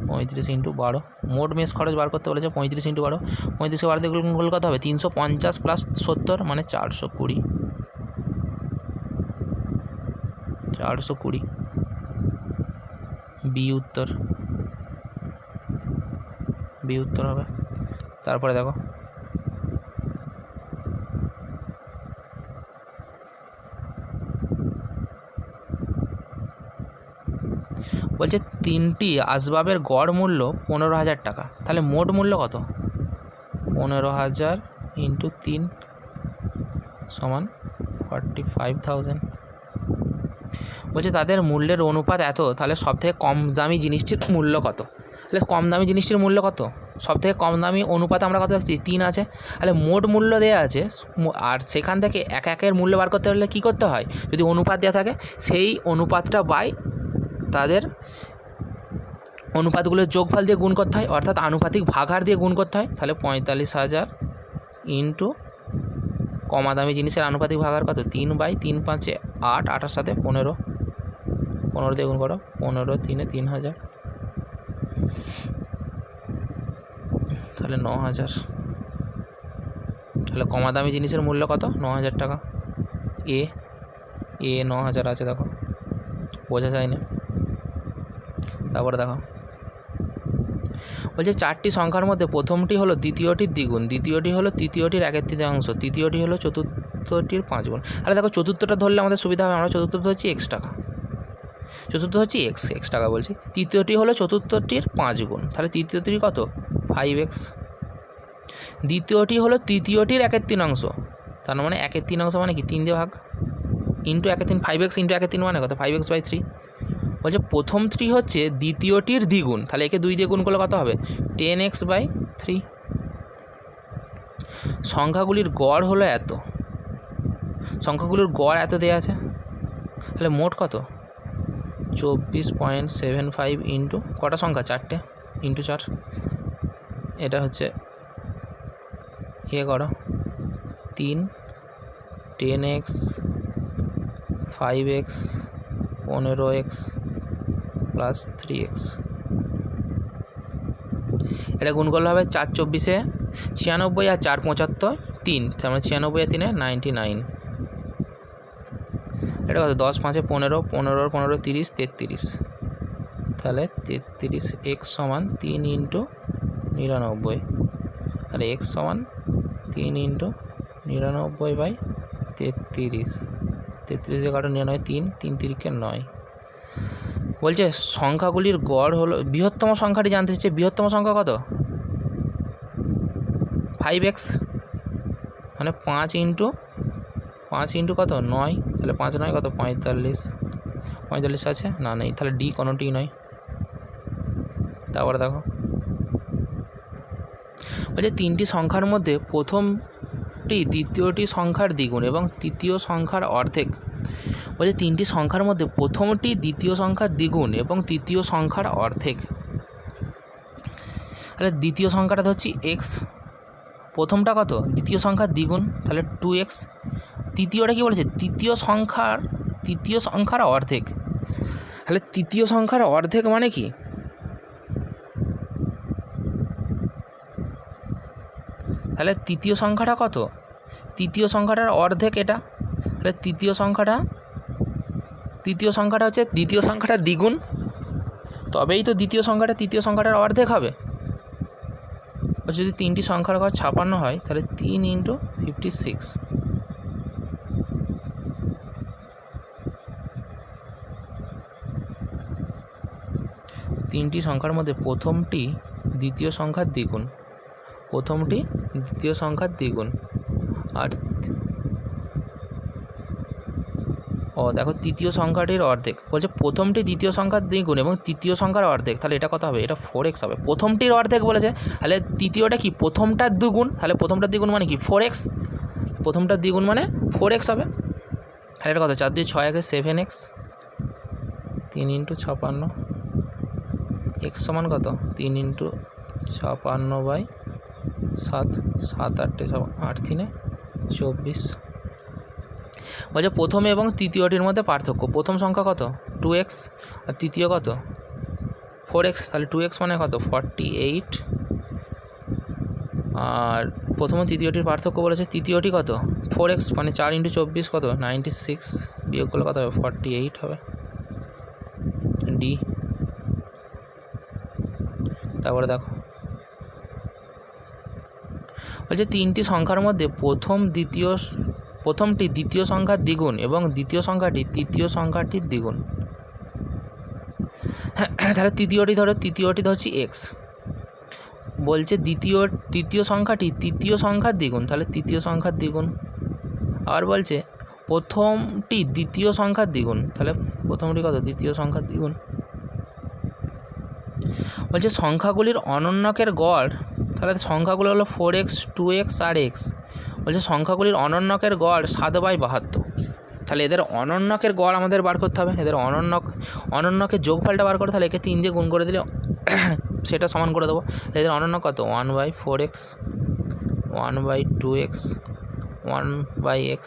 35 × 12 মোট মেস খরচ বার করতে বলেছে, 35 × 12, 35কে 12 দিয়ে গুণ করলে কত হবে 350 + 70 মানে 420, 420 বি উত্তর হবে। তারপরে দেখো বলছে 3টি আসবাবের গড় মূল্য 15,000 টাকা, তাহলে মোট মূল্য কত 15,000 × 3 সমান 45,000। বলছে তাদের মূল্যের অনুপাত এত, তাহলে সবথেকে কম দামি জিনিসটির মূল্য কত, তাহলে কম দামি জিনিসটির মূল্য কত, সবথেকে কম দামি অনুপাত আমরা কত দেখছি 3 আছে, তাহলে মোট মূল্য দেওয়া আছে, আর সেখান থেকে একের মূল্য বার করতে হলে কী করতে হয়, যদি অনুপাত দেওয়া থাকে সেই অনুপাতটা বাই তাদের অনুপাতগুলোর যোগফল দিয়ে গুণ করতে হয়, অর্থাৎ আনুপাতিক ভাগাহার দিয়ে গুণ করতে হয়, তাহলে 45,000 × কমা দামি জিনিসের আনুপাতিক ভাগার কত 3/3 5 8, 8-এর সাথে 15, 15 দিয়ে গুণ করো, 15 3 3000, তাহলে 9000। তাহলে কমা দামি জিনিসের মূল্য কত 9000 টাকা। এ 9000 আছে, দেখো বোঝা যায় না। তারপরে দেখো বলছে 4টি সংখ্যার মধ্যে প্রথমটি হলো দ্বিতীয়টির দ্বিগুণ, দ্বিতীয়টি হলো তৃতীয়টির 1/3, তৃতীয়টি হলো চতুর্থটির 5 গুণ। আরে দেখো চতুর্থটা ধরলে আমাদের সুবিধা হবে, আমরা চতুর্থ ধরছি x টাকা, চতুর্থ হচ্ছে x টাকা বলছি। তৃতীয়টি হলো চতুর্থটির 5 গুণ, তাহলে তৃতীয়টির কত 5x। দ্বিতীয়টি হলো তৃতীয়টির 1/3, তার মানে 1/3 মানে কি 3 দিয়ে ভাগ, ইন্টু 1/3, 5x ইন্টু 1/3 মানে কত 5x/3। বলছে প্রথমটি হচ্ছে দ্বিতীয়টির দ্বিগুণ, তাহলে একে 2 দিয়ে গুণ করলে কত হবে 10x/3। সংখ্যাগুলির গড় হলো এত, সংখ্যাগুলির গড় এত দেওয়া আছে, তাহলে মোট কত 24.75 ইন্টু কটা সংখ্যা 4টে, ইন্টু 4, এটা হচ্ছে করো 3, 10x, 5x, 15x plus 3x। এটা গুণ করলে হবে 4 24 96 আর 4 75 3, তার মানে 96 আর 3 99। এটা কত 10 5 15, 15 15 30 33, তাহলে 33x সমান 3 ইন্টু 99, আর x সমান 3 ইন্টু 99/33, 33 দিয়ে কাটো 99, 3 3 3 9। বলছে সংখ্যাগুলির গড় হলো, বৃহত্তম সংখ্যাটি জানতে চাইছে, বৃহত্তম সংখ্যা কত 5x, মানে 5 ইন্টু কত 9, তাহলে 5 9 কত 45, 45 আছে না নেই, তাহলে ডি কোনোটি নয়। তারপরে দেখো বলছে 3টি সংখ্যার মধ্যে প্রথমটি দ্বিতীয়টি সংখ্যার দ্বিগুণ এবং তৃতীয় সংখ্যার অর্ধেক। বলছে 3টি সংখ্যার মধ্যে প্রথমটি দ্বিতীয় সংখ্যার দ্বিগুণ এবং তৃতীয় সংখ্যার অর্ধেক। তাহলে দ্বিতীয় সংখ্যাটা ধরছি x, প্রথমটা কত দ্বিতীয় সংখ্যার দ্বিগুণ, তাহলে 2x। তৃতীয়টা কি বলেছে তৃতীয় সংখ্যার অর্ধেক, তাহলে তৃতীয় সংখ্যার অর্ধেক মানে কি, তাহলে তৃতীয় সংখ্যাটা কত, তৃতীয় সংখ্যাটার অর্ধেক এটা, তাহলে তৃতীয় সংখ্যাটা হচ্ছে দ্বিতীয় সংখ্যাটার দ্বিগুণ, তবেই তো দ্বিতীয় সংখ্যাটা তৃতীয় সংখ্যাটার অর্ধেক হবে। যদি 3টি সংখ্যার ঘর 56 হয়, তাহলে 3 ইন্টু 56। তিনটি সংখ্যার মধ্যে প্রথমটি দ্বিতীয় সংখ্যার দ্বিগুণ, প্রথমটি দ্বিতীয় সংখ্যার দ্বিগুণ, আর দেখো তৃতীয় সংখ্যাটির অর্ধেক। বলছে প্রথমটি দ্বিতীয় সংখ্যার দ্বিগুণ এবং তৃতীয় সংখ্যার অর্ধেক, তাহলে এটা কত হবে, এটা 4x হবে। প্রথমটির অর্ধেক বলেছে, তাহলে তৃতীয়টা কি প্রথমটার দ্বিগুণ, তাহলে প্রথমটার দ্বিগুণ মানে কি 4x, প্রথমটার দ্বিগুণ মানে 4x হবে। তাহলে এটা কত 4 দিয়ে 6 আগে 7x, 3 ইন্টু 56, x সমান কত 3 ইন্টু 56/7, 7 8 8 3 24। বলছে প্রথম এবং তৃতীয়টির মধ্যে পার্থক্য, প্রথম সংখ্যা কত 2x আর তৃতীয় কত 4x, তাহলে 2x মানে কত 48, আর প্রথম ও তৃতীয়টির পার্থক্য বলেছে, তৃতীয়টি কত 4x মানে 4 ইন্টু 24 কত 96, বিয়োগ করলে কত হবে 48 হবে, ডি। তারপরে দেখো বলছে 3টি সংখ্যার মধ্যে প্রথমটি দ্বিতীয় সংখ্যার দ্বিগুণ এবং দ্বিতীয় সংখ্যাটি তৃতীয় সংখ্যাটির দ্বিগুণ। তাহলে তৃতীয়টি ধরছি x, বলছে তৃতীয় সংখ্যাটি তৃতীয় সংখ্যার দ্বিগুণ, তাহলে তৃতীয় সংখ্যার দ্বিগুণ। আবার বলছে প্রথমটি দ্বিতীয় সংখ্যার দ্বিগুণ, তাহলে প্রথমটি কত দ্বিতীয় সংখ্যার দ্বিগুণ। বলছে সংখ্যাগুলির অনন্যকের গড়, তাহলে সংখ্যাগুলো হলো 4x 2x আর x। বলছে সংখ্যাগুলির অনন্যকের গড় 7/72, তাহলে এদের অনন্যকের গড় আমাদের বার করতে হবে, এদের অনন্যকের যোগফলটা বার করে, তাহলে একে 3 দিয়ে গুণ করে দিলে সেটা সমান করে দেবো। এদের অনন্য কত 1/4x, 1/2x, 1/x।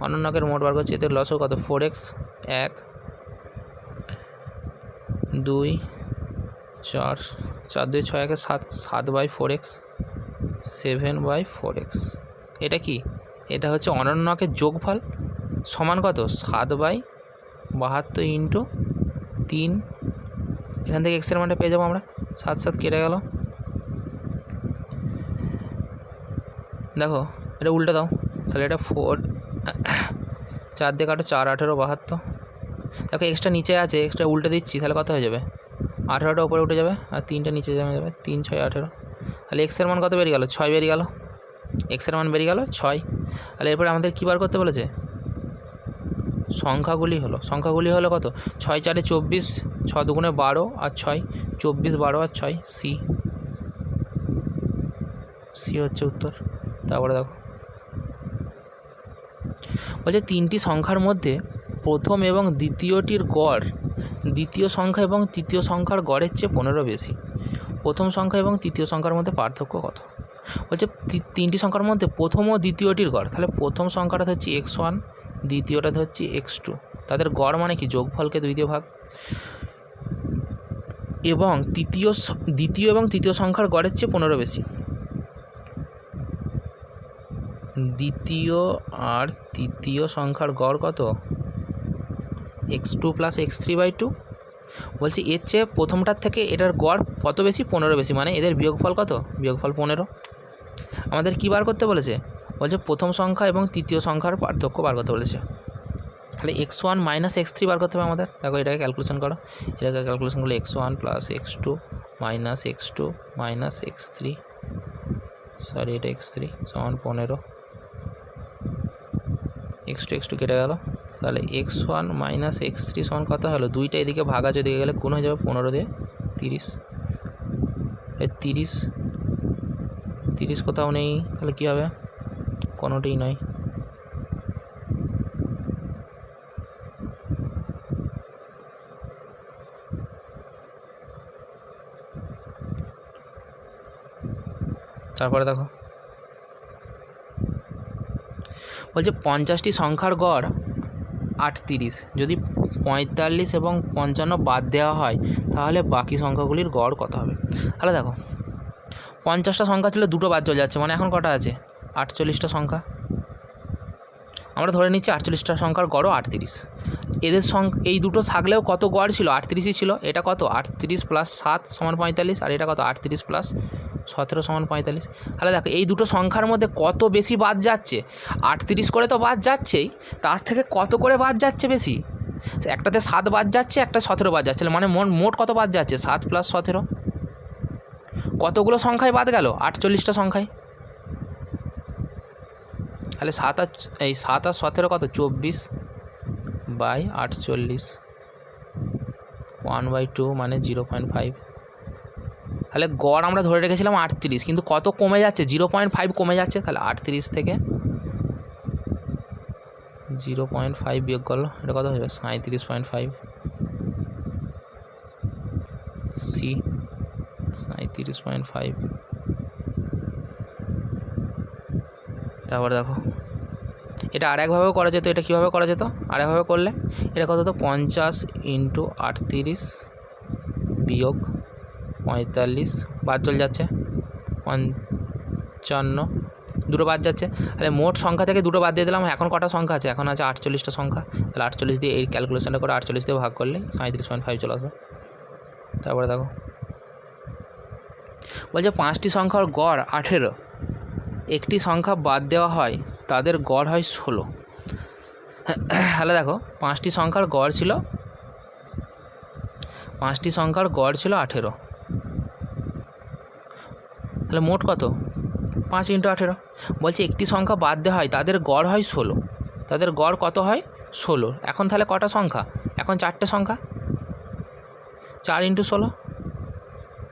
অনন্যকের মোট বার করছি, এতে লসও কত 4x। 1 2 4 4 2 6 1 7 7/4x 7/4x। এটা কি? এটা হচ্ছে অনন্যকের যোগফল সমান কত 7/72 ইন্টু 3। এখান থেকে এক্সের মানটা পেয়ে যাবো আমরা। 7 7 কেটে গেল। দেখো এটা উল্টে দাও, তাহলে এটা 4 4 দিয়ে কাটো 4 18 72। দেখো এক্সট্রা নিচে আছে, এক্সট্রা উল্টে দিচ্ছি, তাহলে কত হয়ে যাবে 18টা উপরে উঠে যাবে আর 3টা নিচে যাবে 3 6 18। তাহলে এক্সের মান কত বেরিয়ে গেল 6 বেরিয়ে গেল। এক্সের মান বেরিয়ে গেল 6। তাহলে এরপরে আমাদের কী বার করতে বলেছে? সংখ্যাগুলি হলো কত 6 4 24, 6 2 12 আর 6 24, 12 আর 6 সি হচ্ছে উত্তর। তারপরে দেখো বলছে 3টি সংখ্যার মধ্যে প্রথম এবং দ্বিতীয়টির গড় দ্বিতীয় সংখ্যা এবং তৃতীয় সংখ্যার গড়ের চেয়ে 15 বেশি। প্রথম সংখ্যা এবং তৃতীয় সংখ্যার মধ্যে পার্থক্য কত? বলছে 3টি সংখ্যার মধ্যে প্রথম ও দ্বিতীয়টির গড়, তাহলে প্রথম সংখ্যাটা হচ্ছে x1, দ্বিতীয়টা হচ্ছে x2। তাদের গড় মানে কি? যোগফলকে 2 দিয়ে ভাগ। এবং দ্বিতীয় এবং তৃতীয় সংখ্যার গড়ের চেয়ে 15 বেশি। দ্বিতীয় আর তৃতীয় সংখ্যার গড় কত? x2 + x3/2। বলছি এর চেয়ে প্রথমটার থেকে এটার গড় কত বেশি? 15 বেশি, মানে এদের বিয়োগফল কত? বিয়োগফল 15। আমাদের কী বার করতে বলেছে? বলছে প্রথম সংখ্যা এবং তৃতীয় সংখ্যার পার্থক্য বার করতে বলেছে। তাহলে x1 - x3 বার করতে হবে আমাদের। দেখো এটাকে ক্যালকুলেশন করো, এটাকে ক্যালকুলেশন করলে x1 + x2 - x2 - x3, sorry এটা x3 সমান 15। x2 কেটে গেল, তাহলে x1 - x3 সমান কত হলো? 2টা এদিকে ভাগ আছে, এদিকে গেলে গুণ হয়ে যাবে 15 দিয়ে 30। 30 কোথাও নেই, তাহলে কী হবে? কোনোটাই নয়। তারপরে দেখো বলছে 50টি সংখ্যার গড় 38। যদি 45 এবং 55 বাদ দেওয়া হয় তাহলে বাকি সংখ্যাগুলির গড় কত হবে? তাহলে দেখো 50টা সংখ্যা ছিল, দুটো বাদ চলে যাচ্ছে, মানে এখন কটা আছে? 48টা সংখ্যা। আমরা ধরে নিচ্ছি 48টা সংখ্যার গড়ও 38। এদের এই দুটো থাকলেও কত গড় ছিল? 38ই ছিল। এটা কত? 38 + 7 = 45, আর এটা কত? 38 + 17 = 45। তাহলে দেখো এই দুটো সংখ্যার মধ্যে কত বেশি বাদ যাচ্ছে? 38 করে তো বাদ যাচ্ছেই, তার থেকে কত করে বাদ যাচ্ছে বেশি? একটাতে 7 বাদ যাচ্ছে, একটা 17 বাদ যাচ্ছে, মানে মোট কত বাদ যাচ্ছে? 7 + 17। কতগুলো সংখ্যায় বাদ গেল? 48টা সংখ্যায়। তাহলে 7 আর 17 কত? 24/48, 1/2 মানে 0.5। তাহলে গড় আমরা ধরে রেখেছিলাম 38, কিন্তু কত কমে যাচ্ছে? 0.5 কমে যাচ্ছে। তাহলে 38 থেকে 0.5 বিয়োগ করলো, এটা কত হবে? 37.5। সি 37.5। তারপরে দেখো এটা আরেকভাবেও করা যেত। এটা কীভাবে করা যেত? আরেকভাবে করলে এটা কত হতো? 50 × 38 বিয়োগ 45, বাদ চলে যাচ্ছে 55, দুটো বাদ যাচ্ছে। তাহলে মোট সংখ্যা থেকে দুটো বাদ দিয়ে দিলাম। এখন কটা সংখ্যা আছে? এখন আছে 48টা সংখ্যা। তাহলে 48 দিয়ে এই ক্যালকুলেশনটা করে 48 দিয়ে ভাগ করলে 37.5 চলে আসবে। তারপরে দেখো বলছে 5টি সংখ্যার গড় 18, একটি সংখ্যা বাদ দেওয়া হয়, তাদের গড় হয় 16। তাহলে দেখো 5টি সংখ্যার গড় ছিল 18। তাহলে মোট কত? 5 × 18। বলছে একটি সংখ্যা বাদ দেওয়া হয়, তাদের গড় হয় 16। তাদের গড় কত হয়? 16। এখন তাহলে কটা সংখ্যা? এখন 4টে সংখ্যা, 4 × 16,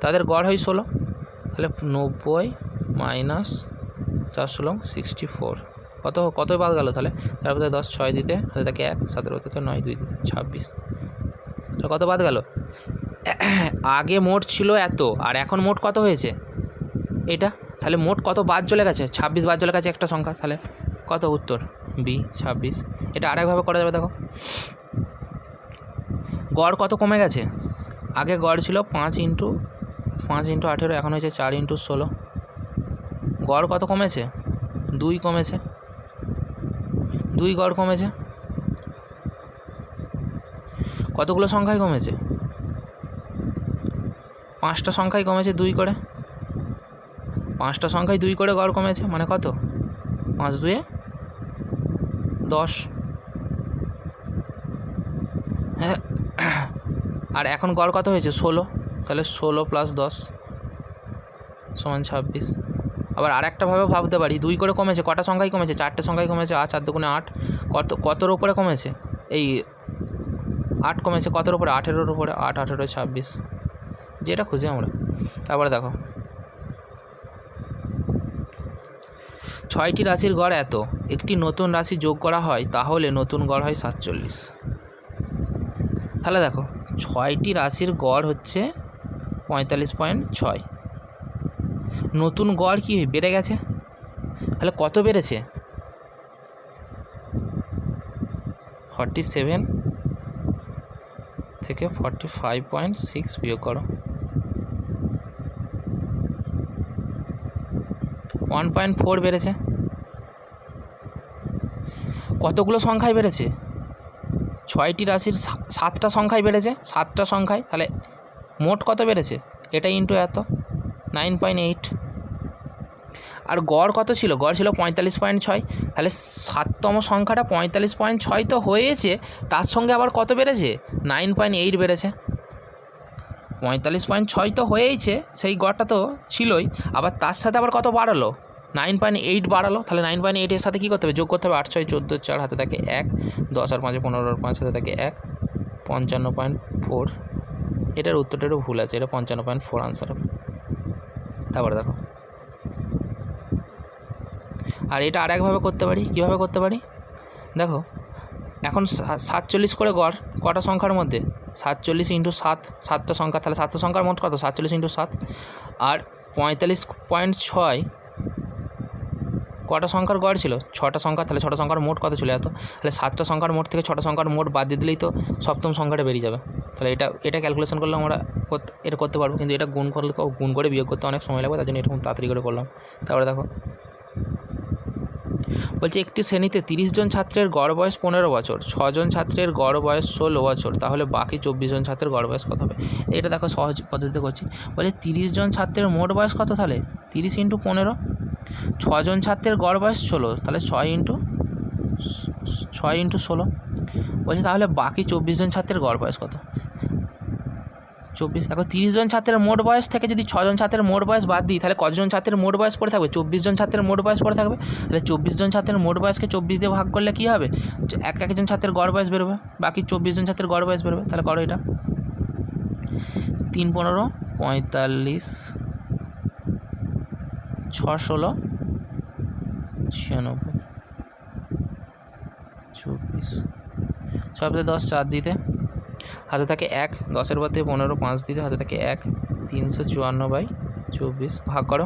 তাদের গড় হয় 16। তাহলে 90 - 4 16 64। কত বাদ গেল? তাহলে তারপরে 10 6 দিতে হাতে থাকে 1, 17 থেকে 9 2 দিতে 26। তাহলে কত বাদ গেল? আগে মোট ছিল এত, আর এখন মোট কত হয়েছে? এটা। তাহলে মোট কত বাদ চলে গেছে? 26 বাদ চলে গেছে একটা সংখ্যা। তাহলে কত উত্তর বি 26। এটা আরেকভাবে করা যাবে, দেখো গড় কত কমে গেছে, আগে গড় ছিল 5 ইন্টু 18, এখন হয়েছে 4 ইন্টু 16। গড় কত কমেছে, 2 কমেছে, 2 গড় কমেছে। কতগুলো সংখ্যায় কমেছে, 5টা সংখ্যায় কমেছে 2 করে, 5টা সংখ্যায় 2 করে গড় কমেছে, মানে কত 5 2 10। হ্যাঁ, আর এখন গড় কত হয়েছে 16, তাহলে 16 + 10 সমান 26। আবার আরেকটাভাবে ভাবতে পারি, 2 করে কমেছে, কটা সংখ্যায় কমেছে, 4টে সংখ্যায় কমেছে, 4 দুগুণে 8। কতর উপরে কমেছে, এই 8 কমেছে কতর উপরে, 18-র উপরে, 8 18 26, যেটা খুঁজি আমরা। তারপরে দেখো 6টি রাশির গড় এত, একটি নতুন রাশি যোগ করা হয় তাহলে নতুন গড় হয় 47। তাহলে দেখো 6টি রাশির গড় হচ্ছে 45.6, নতুন গড় কি বেড়ে গেছে, তাহলে কত বেড়েছে, 47 থেকে 45.6 বিয়োগ করো, 1.4 বেড়েছে। কতগুলো সংখ্যায় বেড়েছে, 6টি রাশির 7টা সংখ্যায় বেড়েছে, 7টা সংখ্যায়, তাহলে মোট কত বেড়েছে, এটা ইন্টু এত 9.8। আর গড় কত ছিল, গড় ছিল 45.6, তাহলে 7তম সংখ্যাটা 45.6 তো হয়েছে, তার সঙ্গে আবার কত বেড়েছে, 9.8 বেড়েছে। 45.6 তো হয়েইছে, সেই গড়টা তো ছিলই, আবার তার সাথে আবার কত বাড়ালো, 9.8 বাড়ালো। তাহলে 9.8-এর সাথে কী করতে হবে, যোগ করতে হবে, 8 6 14 4 হাতে থাকে 1, 10 আর 5 15 আর 5 হাতে থাকে 1, 55.4। এটার উত্তরটা একটু ভুল আছে, এটা 55.4 আনসার হবে। তারপরে দেখো, আর এটা আরেকভাবে করতে পারি, কীভাবে করতে পারি দেখো, এখন 47 করে গড় কটা সংখ্যার মধ্যে, 47 ইন্টু 7, 7টা সংখ্যা, তাহলে 7টা সংখ্যার মোট কত, 47 ইন্টু 7। আর 45.6 কটা সংখ্যার গড় ছিল, 6টা সংখ্যা, তাহলে 6টা সংখ্যার মোট কত ছিল এত, তাহলে 7টা সংখ্যার মোট থেকে 6টা সংখ্যার মোট বাদ দিয়ে দিলেই তো 7তম সংখ্যাটা বেরিয়ে যাবে। তাহলে এটা ক্যালকুলেশন করলে আমরা এটা করতে পারবো, কিন্তু এটা গুণ করে বিয়োগ করতে অনেক সময় লাগবে, তার জন্য এটা তাড়াতাড়ি করে করলাম। তারপরে দেখো বলছে একটি শ্রেণীতে 30 জন ছাত্রের গড় বয়স 15 বছর, 6 জন ছাত্রের গড় বয়স 16 বছর, তাহলে বাকি 24 জন ছাত্রের গড় বয়স কত হবে। এটা দেখো সহজ পদ্ধতিতে করছি। বলছে 30 জন ছাত্রের মোট বয়স কত, তাহলে 30 ইন্টু 15, 6 জন ছাত্রের গড় বয়স 16, তাহলে 6 ইন্টু 16। বলছে তাহলে বাকি 24 জন ছাত্রের গড় বয়স কত, 24। এখন 30 জন ছাত্রের মোট বয়স থেকে যদি 6 জন ছাত্রের মোট বয়স বাদ দিই, তাহলে কতজন ছাত্রের মোট বয়স পড়ে থাকবে, 24 জন ছাত্রের মোট বয়স পড়ে থাকবে। তাহলে 24 জন ছাত্রের মোট বয়সকে 24 দিয়ে ভাগ করলে কী হবে, একজন ছাত্রের গড় বয়স বেরোবে, বাকি 24 জন ছাত্রের গড় বয়স বেরোবে। তাহলে করো এটা, 3 15 45, 6 16 96, 24, 6 10 4 দিতে হাতে থাকে 1, 10-এর পর থেকে 15 5 দিতে হাতে থাকে 1, 354/24 ভাগ করো,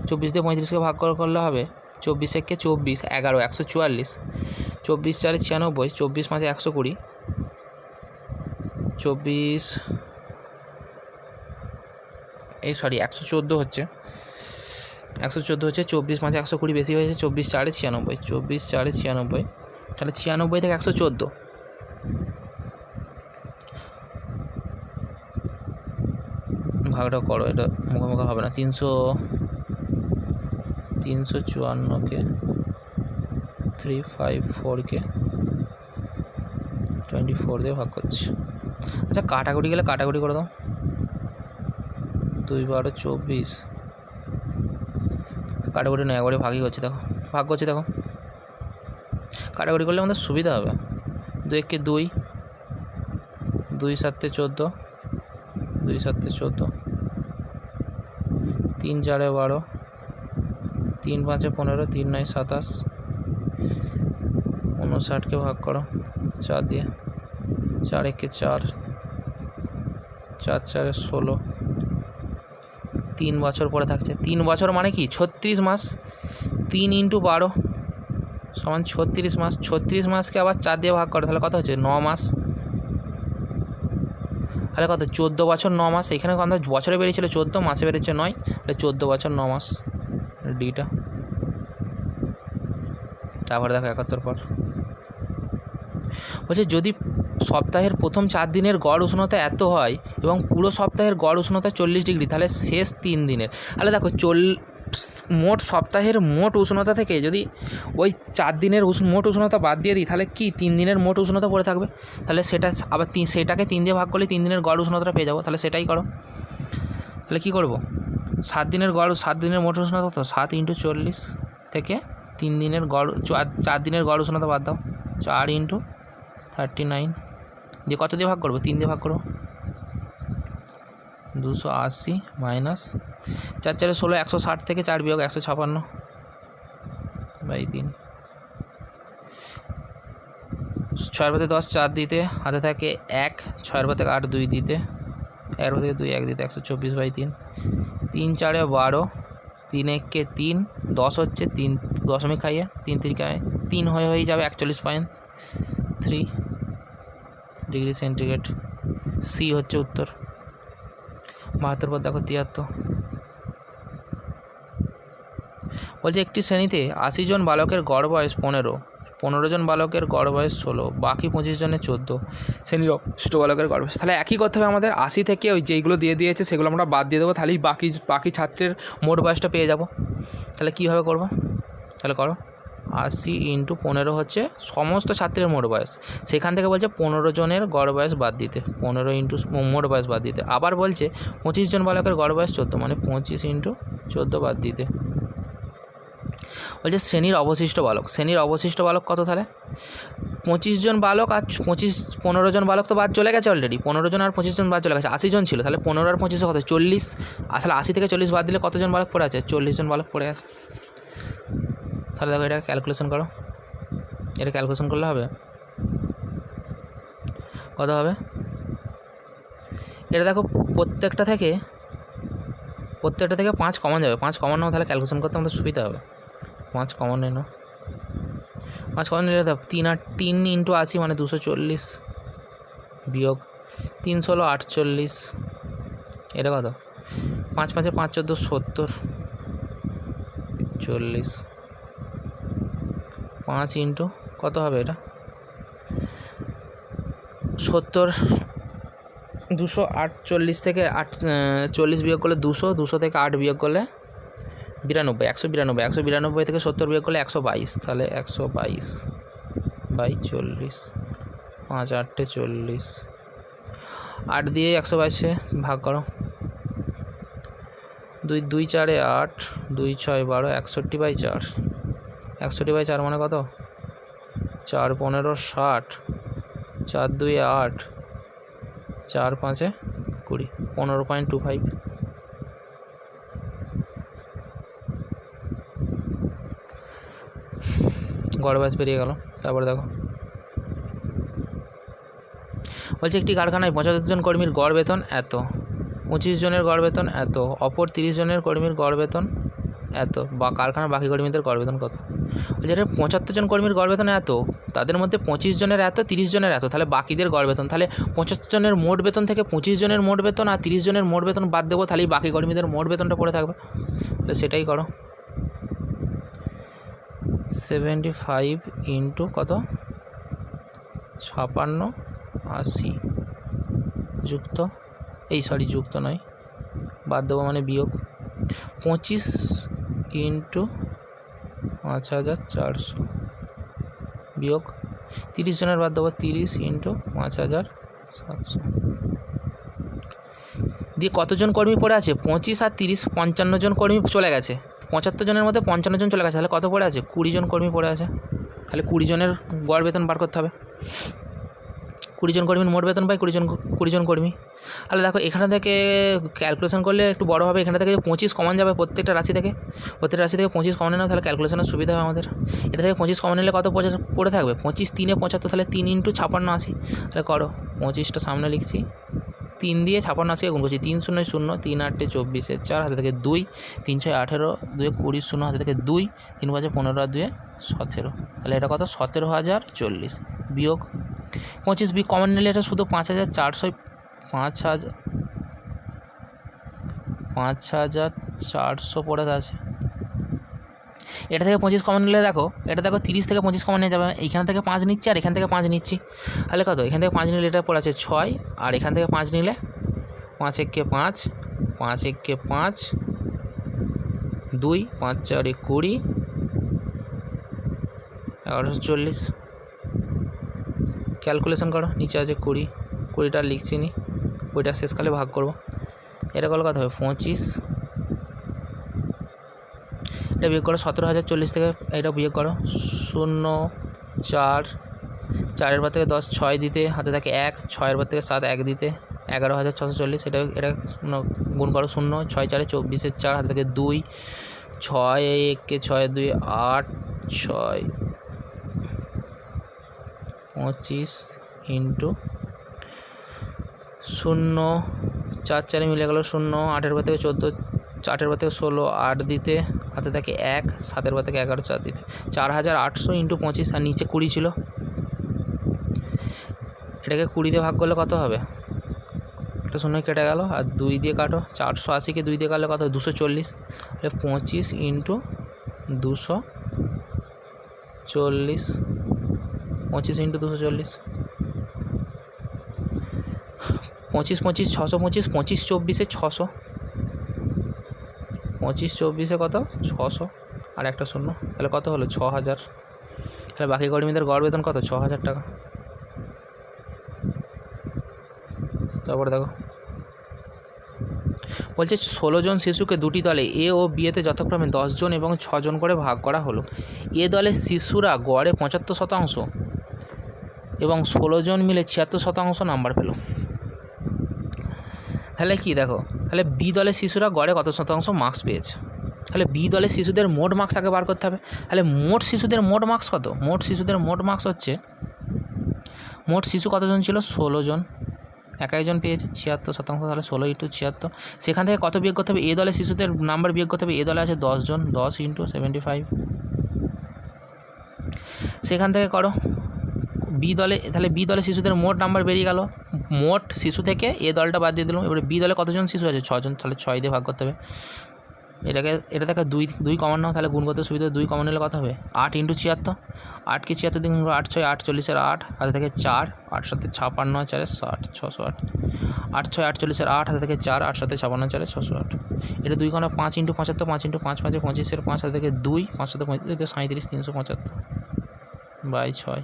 24 দিয়ে 35কে ভাগ করলে হবে 24 একে 24, 11 144, 24 4 96, 24 5 120, 24 114 হচ্ছে, 114 হচ্ছে, 24 5 120 বেশি হয়েছে, 24 4 96, 24 4 96, তাহলে 96 থেকে 114 ভাগটা করো, এটা মুখোমুখি হবে না, 354কে 354কে 24 দিয়ে ভাগ করছি। আচ্ছা কাটাকুটি গেলে কাটাকুটি করে দাও, 2 12 24, কাটাকুটি নয় একবারে ভাগই করছি, দেখো ভাগ করছি, দেখো কাটাকুটি করলে আমাদের সুবিধা হবে। 2 1 2, 2 7 14, 2 7 14, 3 4 12, 3 5 15, 3 9 27, 59কে ভাগ করো 4 দিয়ে, 4 1 4, 4 4 16, 3 বছর পরে থাকছে, 3 বছর মানে কি 36 মাস, 3 × 12 সমান 36 মাস। 36 মাসকে আবার 4 দিয়ে ভাগ করো, তাহলে কত হচ্ছে 9 মাস। তাহলে কত 14 বছর 9 মাস। এখানে কত বছরে বেরিয়েছিল 14, মাসে বেরিয়েছে 9, তাহলে 14 বছর 9 মাস ডিটা। তারপরে দেখো 71 পর বলছে যদি সপ্তাহের প্রথম 4 দিনের গড় উষ্ণতা এত হয় এবং পুরো সপ্তাহের গড় উষ্ণতা 40 ডিগ্রি, তাহলে শেষ 3 দিনের, তাহলে দেখো মোট সপ্তাহের মোট উষ্ণতা থেকে যদি ওই 4 দিনের মোট উষ্ণতা বাদ দিয়ে দিই, তাহলে কি 3 দিনের মোট উষ্ণতা পড়ে থাকবে। তাহলে সেটা আবার সেটাকে 3 দিয়ে ভাগ করলে 3 দিনের গড় উষ্ণতাটা পেয়ে যাবো। তাহলে সেটাই করো। তাহলে কী করবো, 7 দিনের মোট উষ্ণতা তো 7 × 40 থেকে 3 দিনের গড় 4 দিনের গড় উষ্ণতা বাদ দাও, 4 × 39 দিয়ে কত দিয়ে ভাগ করবো, 3 দিয়ে ভাগ করবো। 280 মাইনাস 4 4 16, 160 থেকে 4 বিয়োগ 156 বাই 3। 6 × 10 4 দিতে, হাতে থাকে 1, 6 × 8 2 দিতে, 11 থেকে 2 1 দিতে 124 বাই 3। 3 4 12, 3 1 3, 10 হচ্ছে 3 দশমিক খাইয়ে 3 3 হয়ে যাবে 41.3 ডিগ্রি সেন্টিগ্রেড। সি হচ্ছে উত্তর। 72 পর দেখো 73 বলছে একটি শ্রেণীতে 80 জন বালকের গড় বয়স 15 জন বালকের গড় বয়স 16, বাকি 25 জনের 14। শ্রেণীর অবশিষ্ট বালকের গড় বয়স, তাহলে একই করতে হবে আমাদের। 80 থেকে ওই যেইগুলো দিয়ে দিয়েছে সেগুলো আমরা বাদ দিয়ে দেবো, তাহলেই বাকি ছাত্রের মোট বয়সটা পেয়ে যাব। তাহলে কীভাবে করব, তাহলে করো 80 × 15 হচ্ছে সমস্ত ছাত্রের মোট বয়স। সেখান থেকে বলছে 15 জনের গড় বয়স বাদ দিতে, 15 × মোট বয়স বাদ দিতে। আবার বলছে 25 জন বালকের গড় বয়স 14, মানে 25 × 14 বাদ দিতে। বলছে শ্রেণীর অবশিষ্ট বালক কত, তাহলে 25 জন বালক আর 15 জন বালক তো বাদ চলে গেছে অলরেডি, 15 জন আর 25 জন বাদ চলে গেছে, 80 জন ছিল, তাহলে 15 আর 25 কত 40। আসলে 80 থেকে 40 বাদ দিলে কতজন বালক পড়ে আছে, 40 জন বালক পড়ে আছে। তাহলে দেখো এটা ক্যালকুলেশন করো, এটা ক্যালকুলেশন করলে হবে কত হবে। এটা দেখো প্রত্যেকটা থেকে 5 কমন যাবে, 5 কমন নাও, তাহলে ক্যালকুলেশন করতে আমাদের সুবিধা হবে। 5 কমন নিয়ে নাও, 5 কমন নিলে 3 আর 3 × 80 মানে 240 বিয়োগ 3 16 48, এটা কত 5 5 5 14 70 40, 5 × কত হবে এটা 70, 248 থেকে 40 বিয়োগ করলে 200 থেকে 8 বিয়োগ করলে 92, 192 থেকে 70 বিয়োগ করলে 122, তাহলে 122 বাই 40, 5 8 40, 8 দিয়ে 122 ভাগ করো, 2 2 4 8, 2 6 12, 61/4, 61/4 মানে কত 4 15 60, 4 2 8, 4 5 20, 15.25। গড় বয়স বেরিয়ে গেল। তারপরে দেখো বলছে একটি কারখানায় 75 জন কর্মীর গড় বেতন এত, 25 জনের গড় বেতন এত, অপর 30 জনের কর্মীর গড় বেতন এত, বা কারখানার বাকি কর্মীদের গড় বেতন কত। বলছে এটা 75 জন কর্মীর গড় বেতন এত, তাদের মধ্যে 25 জনের এত, 30 জনের এত, তাহলে বাকিদের গড় বেতন, তাহলে 75 জনের মোট বেতন থেকে 25 জনের মোট বেতন আর 30 জনের মোট বেতন বাদ দেবো, তাহলেই বাকি কর্মীদের মোট বেতনটা পড়ে থাকবে। তাহলে সেটাই করো, 75 × কত 56 80 যুক্ত যুক্ত নয় বাদ দেবো মানে বিয়োগ 25 × 5400 বিয়োগ 30 জনের বাদ দেবো 30 × 5700 দিয়ে কতজন কর্মী পড়ে আছে 25 আর 30 55 জন কর্মী চলে গেছে, 75 জনের মধ্যে 55 জন চলে গেছে, তাহলে কত পড়ে আছে 20 জন কর্মী পড়ে আছে। তাহলে 20 জনের গড় বেতন বার করতে হবে, 20 জন কর্মীর মোট বেতন পাই 20 জন কর্মী। তাহলে দেখো এখানে থেকে ক্যালকুলেশন করলে একটু বড় হবে, এখানে থেকে 25 কমন যাবে প্রত্যেকটা রাশি থেকে 25 কমন নাও, তাহলে ক্যালকুলেশনের সুবিধা হবে আমাদের। এটা থেকে 25 কমন নিলে কত পড়ে থাকবে 25 3 75, তাহলে 3 × 56 80, তাহলে করো 25টা সামনে লিখছি 3 দিয়ে 56 গুণ করছি, 3 শূন্য 0, 3 8 24 4, হাতে থেকে 2, 3 6 18, 2 20 0, হাতে থেকে 2, 3 5 15 আর 2 17। তাহলে এটা কত? 17,040 বিয়োগ 25 বি কমন নিলে এটা শুধু 5,400 পড়ে আছে। এটা থেকে 25 কমন নিলে দেখো, এটা দেখো 30 থেকে 25 কমন নিয়ে যাবে, এইখান থেকে 5 নিচ্ছি আর এখান থেকে 5 নিচ্ছি, তাহলে কত? এখান থেকে 5 নিলে এটা পড়ে আছে 6, আর এখান থেকে 5 নিলে 5 একে 5, 5 একে 5, 2, 5 4 20, 1140। ক্যালকুলেশন করো, নিচে আছে 20, 20টা লিখছি নি, 20টা শেষকালে ভাগ করবো, এটা করলে কত হবে? 25। এটা বিয়োগ করো 17,040 থেকে, এটা বিয়োগ করো 0 4, 4-এর পর থেকে 10 6 দিতে, হাতে থাকে 1, 6-এর পর থেকে 7 1 দিতে, 11,640। এটা গুণ করো 0 6 4 24 4, হাতে থেকে 2, 6 1 6 2 8 6 25 ইন্টু 0 4 4 মিলে গেল 0, 8-এর পর থেকে 14, 8-এর পর থেকে 16 8 দিতে, হাতে থাকে 1, 7-এর পর থেকে 11 4 দিতে, 4,800 ইন্টু 25, আর নিচে 20 ছিল, এটাকে 20 দিয়ে ভাগ করলে কত হবে? একটা 0 কেটে গেল, আর 2 দিয়ে কাটো, 480কে 2 দিয়ে কাটলে কত হয়? 240। তাহলে 25 ইন্টু 240, 25 ইন্টু 240, 25 25 625, 25 24 600, 25 24 কত? 600 আর একটা 0, তাহলে কত হলো? 6,000। তাহলে বাকি কর্মীদের গড় বেতন কত? 6,000 টাকা। তারপরে দেখো বলছে 16 জন শিশুকে দুটি দলে এ ও বিয়েতে যথাক্রমে 10 জন এবং 6 জন করে ভাগ করা হলো। এ দলের শিশুরা গড়ে 75% এবং 16 জন মিলে 76% নাম্বার পেল। তাহলে কি দেখো, তাহলে বি দলের শিশুরা গড়ে কত শতাংশ মার্কস পেয়েছে? তাহলে বি দলের শিশুদের মোট মার্কস আগে বার করতে হবে। তাহলে মোট শিশুদের মোট মার্কস কত? মোট শিশুদের মোট মার্কস হচ্ছে, মোট শিশু কতজন ছিল? 16 জন, একজন পেয়েছে 76%, তাহলে 16 ইন্টু 76। সেখান থেকে কত বিয়োগ করতে হবে? এ দলের শিশুদের নাম্বার বিয়োগ করতে হবে। এ দলে আছে 10 জন, 10 ইন্টু 75। সেখান থেকে করো বি দলে, তাহলে বি দলের শিশুদের মোট নাম্বার বেরিয়ে গেল, মোট শিশু থেকে এ দলটা বাদ দিয়ে দিলাম। এবারে বি দলে কতজন শিশু আছে? 6 জন, তাহলে 6 দিয়ে ভাগ করতে হবে। এটা থেকে 2 কমন নাও, তাহলে গুণ করতে সুবিধা, 2 কমন নিলে কত হবে? 8 ইন্টু 76, 8কে 76 দিয়ে গুণ করো, 8 6 48 8, হাতে থেকে 4, 8 7 56 4 60, 608, 8 6 48 8, হাতে থেকে 4, 8 7 56 4 608। এটা 2 কমন 5 ইন্টু 75, 5 ইন্টু 5 5 25, 5, হাতে থেকে 2, 5 7 35, 37 375 বাই 6।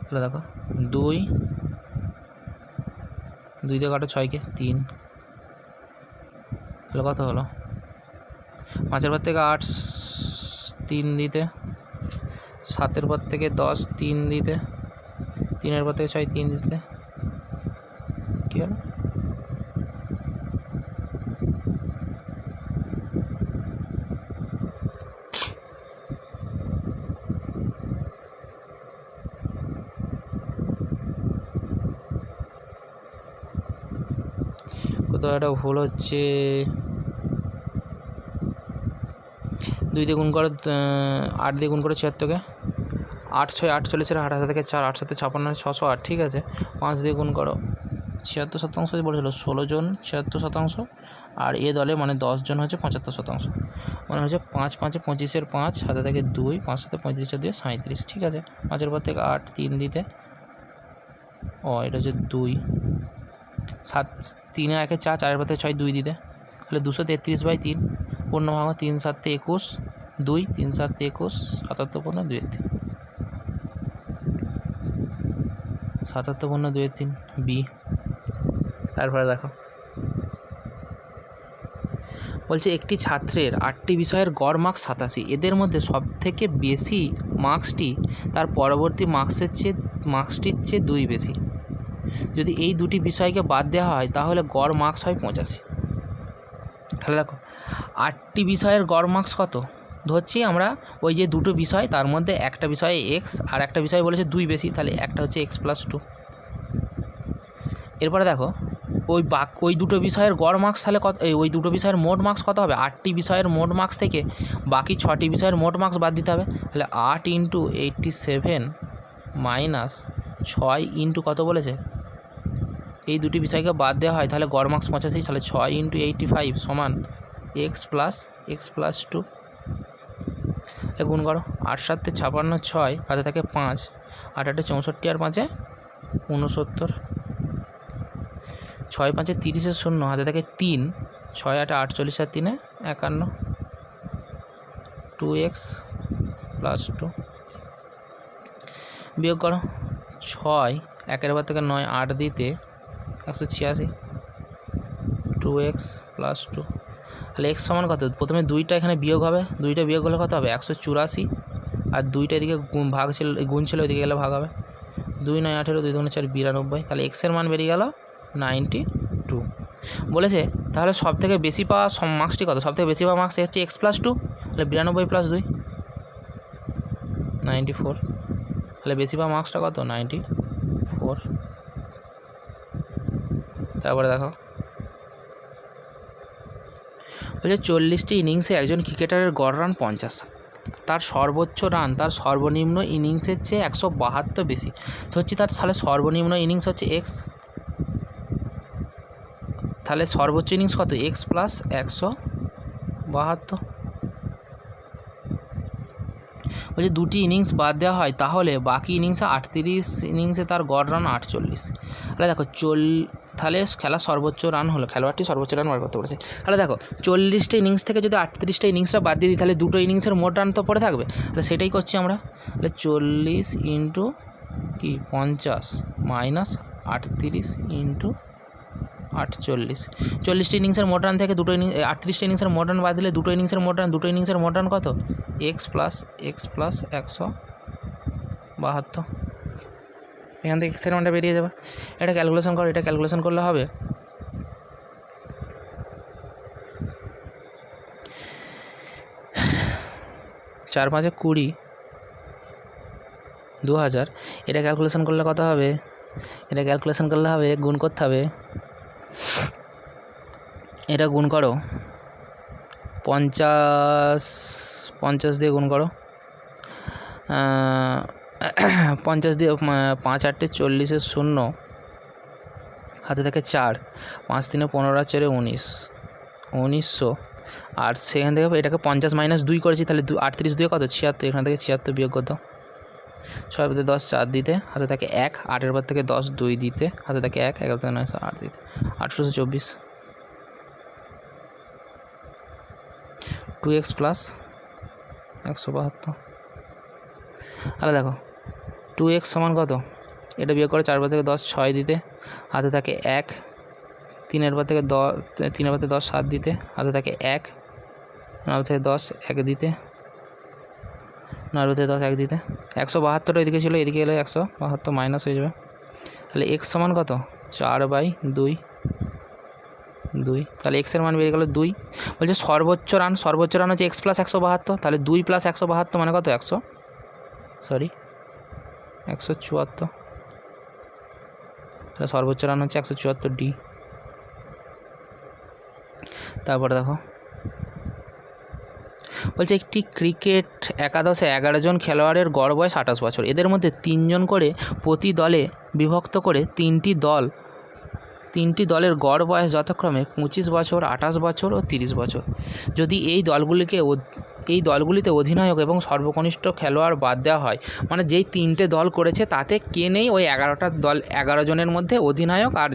তাহলে দেখো 2 দিয়ে কাটো 6কে 3, তাহলে কত হলো? 5-এর পর থেকে 8 3 দিতে, 7-এর পর থেকে 10 3 দিতে, 3-এর পর থেকে 6 3 দিতে, কী হলো? কোথাও একটা ভুল হচ্ছে। 2 দিয়ে গুণ করো, 8 দিয়ে গুণ করো 76কে, 8 6 48 8, হাতে থেকে 4, 8 7 56 608, ঠিক আছে। 5 দিয়ে গুণ করো, 76% বলেছিল, 16 জন 76%, আর এ দলে মানে 10 জন হচ্ছে 75%, মানে হচ্ছে 5 5 25 5, হাতে থেকে 2, 5 7 35 2 37, ঠিক আছে। 5-এর পর থেকে 8 3 দিতে, এটা হচ্ছে 2, 7 3 1 4, 4-এর পর থেকে 6 2 দিতে, তাহলে 233/3 পূর্ণ ভাঙো, 3 7 21 2, 3 7 21 77 পূর্ণ 2 3, 77 পূর্ণ 2 3 বি। তারপরে দেখো বলছে একটি ছাত্রের 8টি বিষয়ের গড় মার্কস 87, এদের মধ্যে সবথেকে বেশি মার্কসটি তার পরবর্তী মার্কসটির চেয়ে 2 বেশি। যদি এই দুটি বিষয়কে বাদ দেওয়া হয় তাহলে গড় মার্কস হয় 85। তাহলে দেখো 8টি বিষয়ের গড় মার্কস কত ধরছি আমরা, ওই যে দুটো বিষয় তার মধ্যে একটা বিষয়ে এক্স আর একটা বিষয় বলেছে 2 বেশি, তাহলে একটা হচ্ছে x+2, এরপরে দেখো ওই দুটো বিষয়ের গড় মার্কস তাহলে কত, ওই দুটো বিষয়ের মোট মার্কস কত হবে? 8টি বিষয়ের মোট মার্কস থেকে বাকি 6টি বিষয়ের মোট মার্কস বাদ দিতে হবে। তাহলে 8 × 87 মাইনাস 6 ইন্টু কত বলেছে, এই দুটি বিষয়কে বাদ দেওয়া হয় তাহলে গড় মার্কস 85। তাহলে 6 × 85 সমান x + 2। গুণ করো, 8 × 7 = 56, 6 হাতে থাকে 5, 8 × 8 = 64 আর 5 = 69, 6 × 5 = 30, 0 হাতে থাকে 3, 6 × 8 = 48 আর 3 = 51, 2x + 2। বিয়োগ করো, 6 1-এর ঘর থেকে 9 8 দিতে 186, 2x + 2। তাহলে x সমান কত? প্রথমে 2টা এখানে বিয়োগ হবে, 2টা বিয়োগ হলে কত হবে? 184, আর 2টা এদিকে ভাগ ছিল, গুণ ছিল, এদিকে গেলে ভাগ হবে। 2 × 9 = 18, 2 × 2 = 4 92। তাহলে x এর মান বেরিয়ে গেল 92। বলেছে তাহলে সব থেকে বেশি পাওয়া মার্কসটি কত? সব থেকে বেশি পাওয়া মার্কস হচ্ছে x + 2, তাহলে 92 + 2 94। তাহলে বেশি পাওয়া মার্কসটা কত? 94। তারপরে দেখো বলছে 40টি ইনিংসে একজন ক্রিকেটারের গড় রান 50, তার সর্বোচ্চ রান তার সর্বনিম্ন ইনিংসের চেয়ে 172 বেশি। তো হচ্ছে তাহলে সর্বনিম্ন ইনিংস হচ্ছে x, তাহলে সর্বোচ্চ ইনিংস কত? x + 172। বলছে 2টি ইনিংস বাদ দেওয়া হয় তাহলে বাকি ইনিংসে 38 ইনিংসে তার গড় রান 48। তাহলে দেখো তাহলে খেলার সর্বোচ্চ রান হলো, খেলোয়াড়টি সর্বোচ্চ রান বার করতে পেরেছে। তাহলে দেখো 40টা ইনিংস থেকে যদি 38টা ইনিংসটা বাদ দিয়ে দিই তাহলে দুটো ইনিংসের মোট রান তো পড়ে থাকবে। তাহলে সেটাই করছি আমরা। তাহলে 40 × 50 মাইনাস 38 × 48। 40টি ইনিংসের মোট রান থেকে 38টা ইনিংসের মোট রান বাদ দিলে দুটো ইনিংসের মোট রান কত? x + 172। এখান থেকে এক্সের মানটা বেরিয়ে যাবে। এটা ক্যালকুলেশন করো, এটা ক্যালকুলেশন করলে হবে 4 × 5 = 20, 2000। এটা ক্যালকুলেশন করলে কত হবে? এটা ক্যালকুলেশন করলে হবে, গুণ করতে হবে। এটা গুণ করো, 50 দিয়ে গুণ করো, 50 দিয়ে 5 × 8 = 40, 0 হাতে থাকে 4, 5 × 3 = 15 আর 4 = 19, 1900। আর সেখান থেকে এটাকে 50 - 2 করেছি, তাহলে 38 2 কত? 76। এখান থেকে 76 বিয়োগ করতো, 6 × 10 = 4 দিতে হাতে থাকে 1, 8-এর পর থেকে 10 2 দিতে হাতে থাকে 1, 11 থেকে 9 8 দিতে 1824। 2x + 172। তাহলে দেখো 2x সমান কত? এটা বিয়োগ করে 4 বার থেকে 10 6 দিতে হাতে থাকে 1, 3-এর পর থেকে 10 3-এর পর থেকে 10 7 দিতে হাতে থাকে 1, 9 থেকে 10 1 দিতে, 9 থেকে 10 1 দিতে 172টা এদিকে ছিল, এদিকে এলে 172 মাইনাস হয়ে যাবে। তাহলে x সমান কত? 4/2। তাহলে x এর মান বেরিয়ে গেল 2। বলছে সর্বোচ্চ রান হচ্ছে x + 172, তাহলে 2 + 172 মানে কত? 174। তাহলে সর্বোচ্চ রান হচ্ছে 174D। তারপরে দেখো বলছে একটি ক্রিকেট একাদশে 11 জন খেলোয়াড়ের গড় বয়স 28 বছর। এদের মধ্যে 3 জন করে প্রতি দলে বিভক্ত করে 3টি দলের গড় বয়স যথাক্রমে 25 বছর, 28 বছর ও 30 বছর। যদি এই দলগুলিতে অধিনায়ক এবং সর্বকনিষ্ঠ খেলোয়াড় বাদ দেওয়া হয়, মানে যেই 3টে দল করেছে তাতে কে নেই, ওই 11টা দল 11 জনের মধ্যে অধিনায়ক আর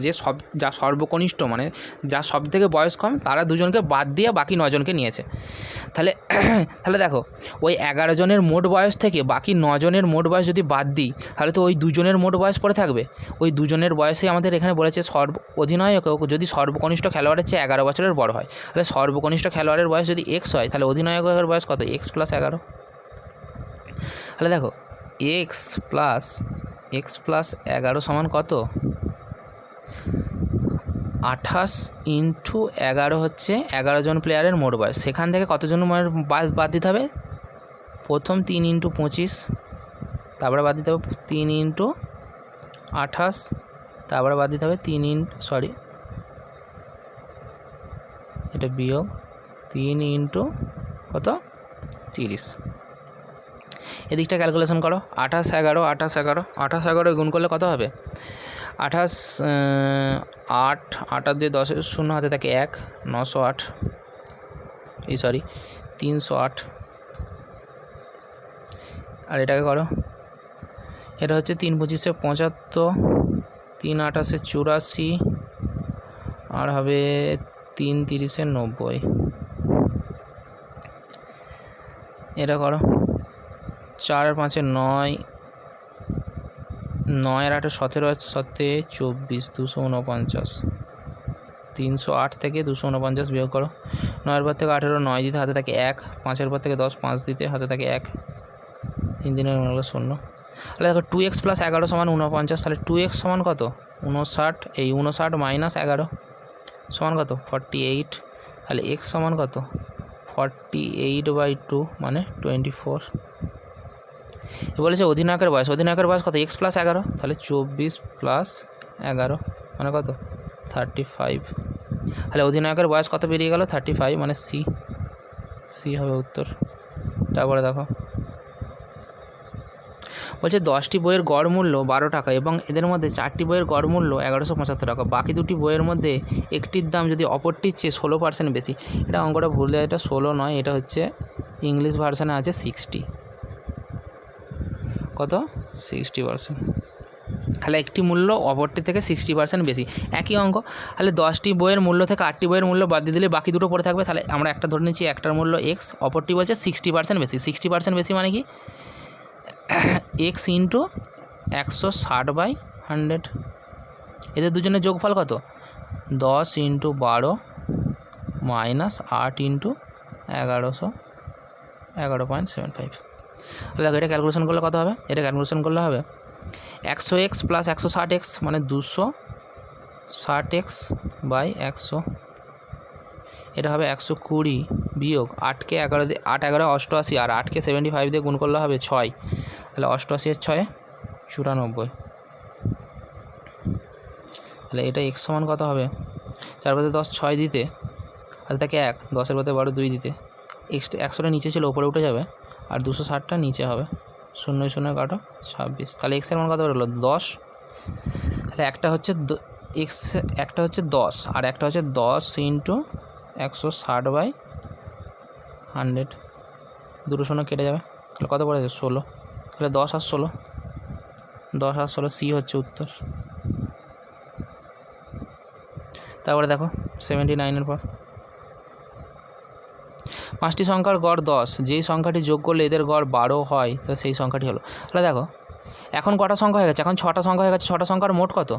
যা সর্বকনিষ্ঠ মানে যা সব থেকে বয়স কম, তারা দুজনকে বাদ দিয়ে বাকি 9 জনকে নিয়েছে। তাহলে দেখো ওই 11 জনের মোট বয়স থেকে বাকি 9 জনের মোট বয়স যদি বাদ দিই তাহলে তো ওই 2 জনের মোট বয়স পড়ে থাকবে। ওই 2 জনের বয়সে আমাদের এখানে বলেছে অধিনায়ক যদি সর্বকনিষ্ঠ খেলোয়াড়ের চেয়ে 11 বছরের বড় হয়, তাহলে সর্বকনিষ্ঠ খেলোয়াড়ের বয়স যদি x হয় তাহলে অধিনায়কের বয়স কত? x + 11। তাহলে দেখো x + 11 সমান কত? 28 × 11 হচ্ছে 11 জন প্লেয়ারের মোট বয়স। সেখান থেকে কতজন বয়স বাদ দিতে হবে? প্রথম 3 × 25, তারপরে বাদ দিতে হবে 3 × 28, তারপরে বাদ দিতে হবে এটা বিয়োগ 3 ইন্টু কত 30। এদিকটা ক্যালকুলেশন করো, 28 গুণ করলে কত হবে? 28 8 দিয়ে 10 শূন্য হাতে থাকে 1, 908 308। আর এটাকে করো, এটা হচ্ছে 3 25 75, 3 28 84, আর হবে 3 30 90। এটা করো, 4 আর 5 9, 9 আর 8 17, 24, 249। 308 থেকে 249 বিয়োগ করো। 9 পর থেকে 18, 9 দিতে হাতে থাকে 1, 5 পর থেকে 10, 5 দিতে হাতে থাকে 1, 3 দিনের 0। তাহলে দেখো 2x + 11 = 49। তাহলে 2x সমান কত? 59। এই 59 - 11 সমান কত? 48। তাহলে x সমান কত? 48/2 মানে 24। বলেছে অধিনায়কের বয়স কত? x + 11। তাহলে 24 + 11 মানে কত? 35। তাহলে অধিনায়কের বয়স কত বেরিয়ে গেল? 35 মানে সি হবে উত্তর। তারপরে দেখো বলছে 10টি বইয়ের গড় মূল্য 12 টাকা এবং এদের মধ্যে 4টি বইয়ের গড় মূল্য 1175 টাকা। বাকি দুটি বইয়ের মধ্যে একটির দাম যদি অপরটির চেয়ে 16% বেশি। এটা অঙ্কটা ভুল দেয়, এটা 16 নয়, এটা হচ্ছে ইংলিশ ভার্সানে আছে 60। কত? 60%। তাহলে একটি মূল্য অপরটি থেকে 60% বেশি, একই অঙ্ক। তাহলে 10টি বইয়ের মূল্য থেকে 8টি বইয়ের মূল্য বাদ দিয়ে দিলে বাকি দুটো পড়ে থাকবে। তাহলে আমরা একটা ধরে নিচ্ছি, একটার মূল্য x, অপরটি বলছে 60% বেশি। 60% বেশি মানে কি? x into 160/100। এদের দুজনের যোগফল কত? 10 ইন্টু 12 মাইনাস 8 ইন্টু 1100, 11.75। দেখো এটা ক্যালকুলেশন করলে কত হবে? এটা ক্যালকুলেশন করলে হবে 100x + 160x মানে 260x/100। এটা হবে 120 বিয়োগ 8কে 11 দিয়ে 8 11 88, আর 8কে 75 দিয়ে গুণ করলে হবে 6। তাহলে 88 এর 6 94। তাহলে এটা x সমান কত হবে? 4 × 10 6 দিতে হাতে থাকে 1, 10 × 12 2 দিতে x 100টা নিচে ছিল ওপরে উঠে যাবে, আর 260টা নিচে হবে। 0 0 কাটো 26। তাহলে x এর মান কত বেরোলো? 10। তাহলে একটা হচ্ছে x, একটা হচ্ছে 10 আর একটা হচ্ছে 10 ইন্টু 160/100। দুটো 0 কেটে যাবে, তাহলে কত পড়ে যাবে? 16। তাহলে 10 আর 16 সি হচ্ছে উত্তর। তারপরে দেখো 79-এর পর 5টি সংখ্যার গড় 10, যেই সংখ্যাটি যোগ করলে এদের গড় 12 হয়, তো সেই সংখ্যাটি হলো। তাহলে দেখো এখন কটা সংখ্যা হয়ে গেছে? এখন 6টা সংখ্যা হয়ে গেছে। 6টা সংখ্যার মোট কত?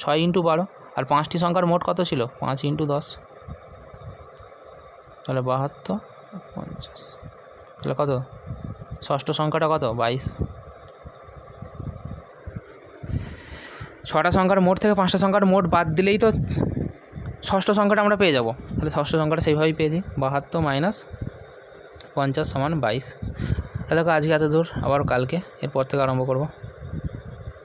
6 × 12। আর 5টি সংখ্যার মোট কত ছিল? 5 × 10। তাহলে 72 50। তাহলে কত? ষষ্ঠ সংখ্যাটা কত? 22। 6টা সংখ্যার মোট থেকে 5টা সংখ্যার মোট বাদ দিলেই তো ষষ্ঠ সংখ্যাটা আমরা পেয়ে যাব। তাহলে ষষ্ঠ সংখ্যাটা সেইভাবেই পেয়েছি, 72 - 50 = 22। দেখো আজকে এত দূর, আবার কালকে এরপর থেকে আরম্ভ করব।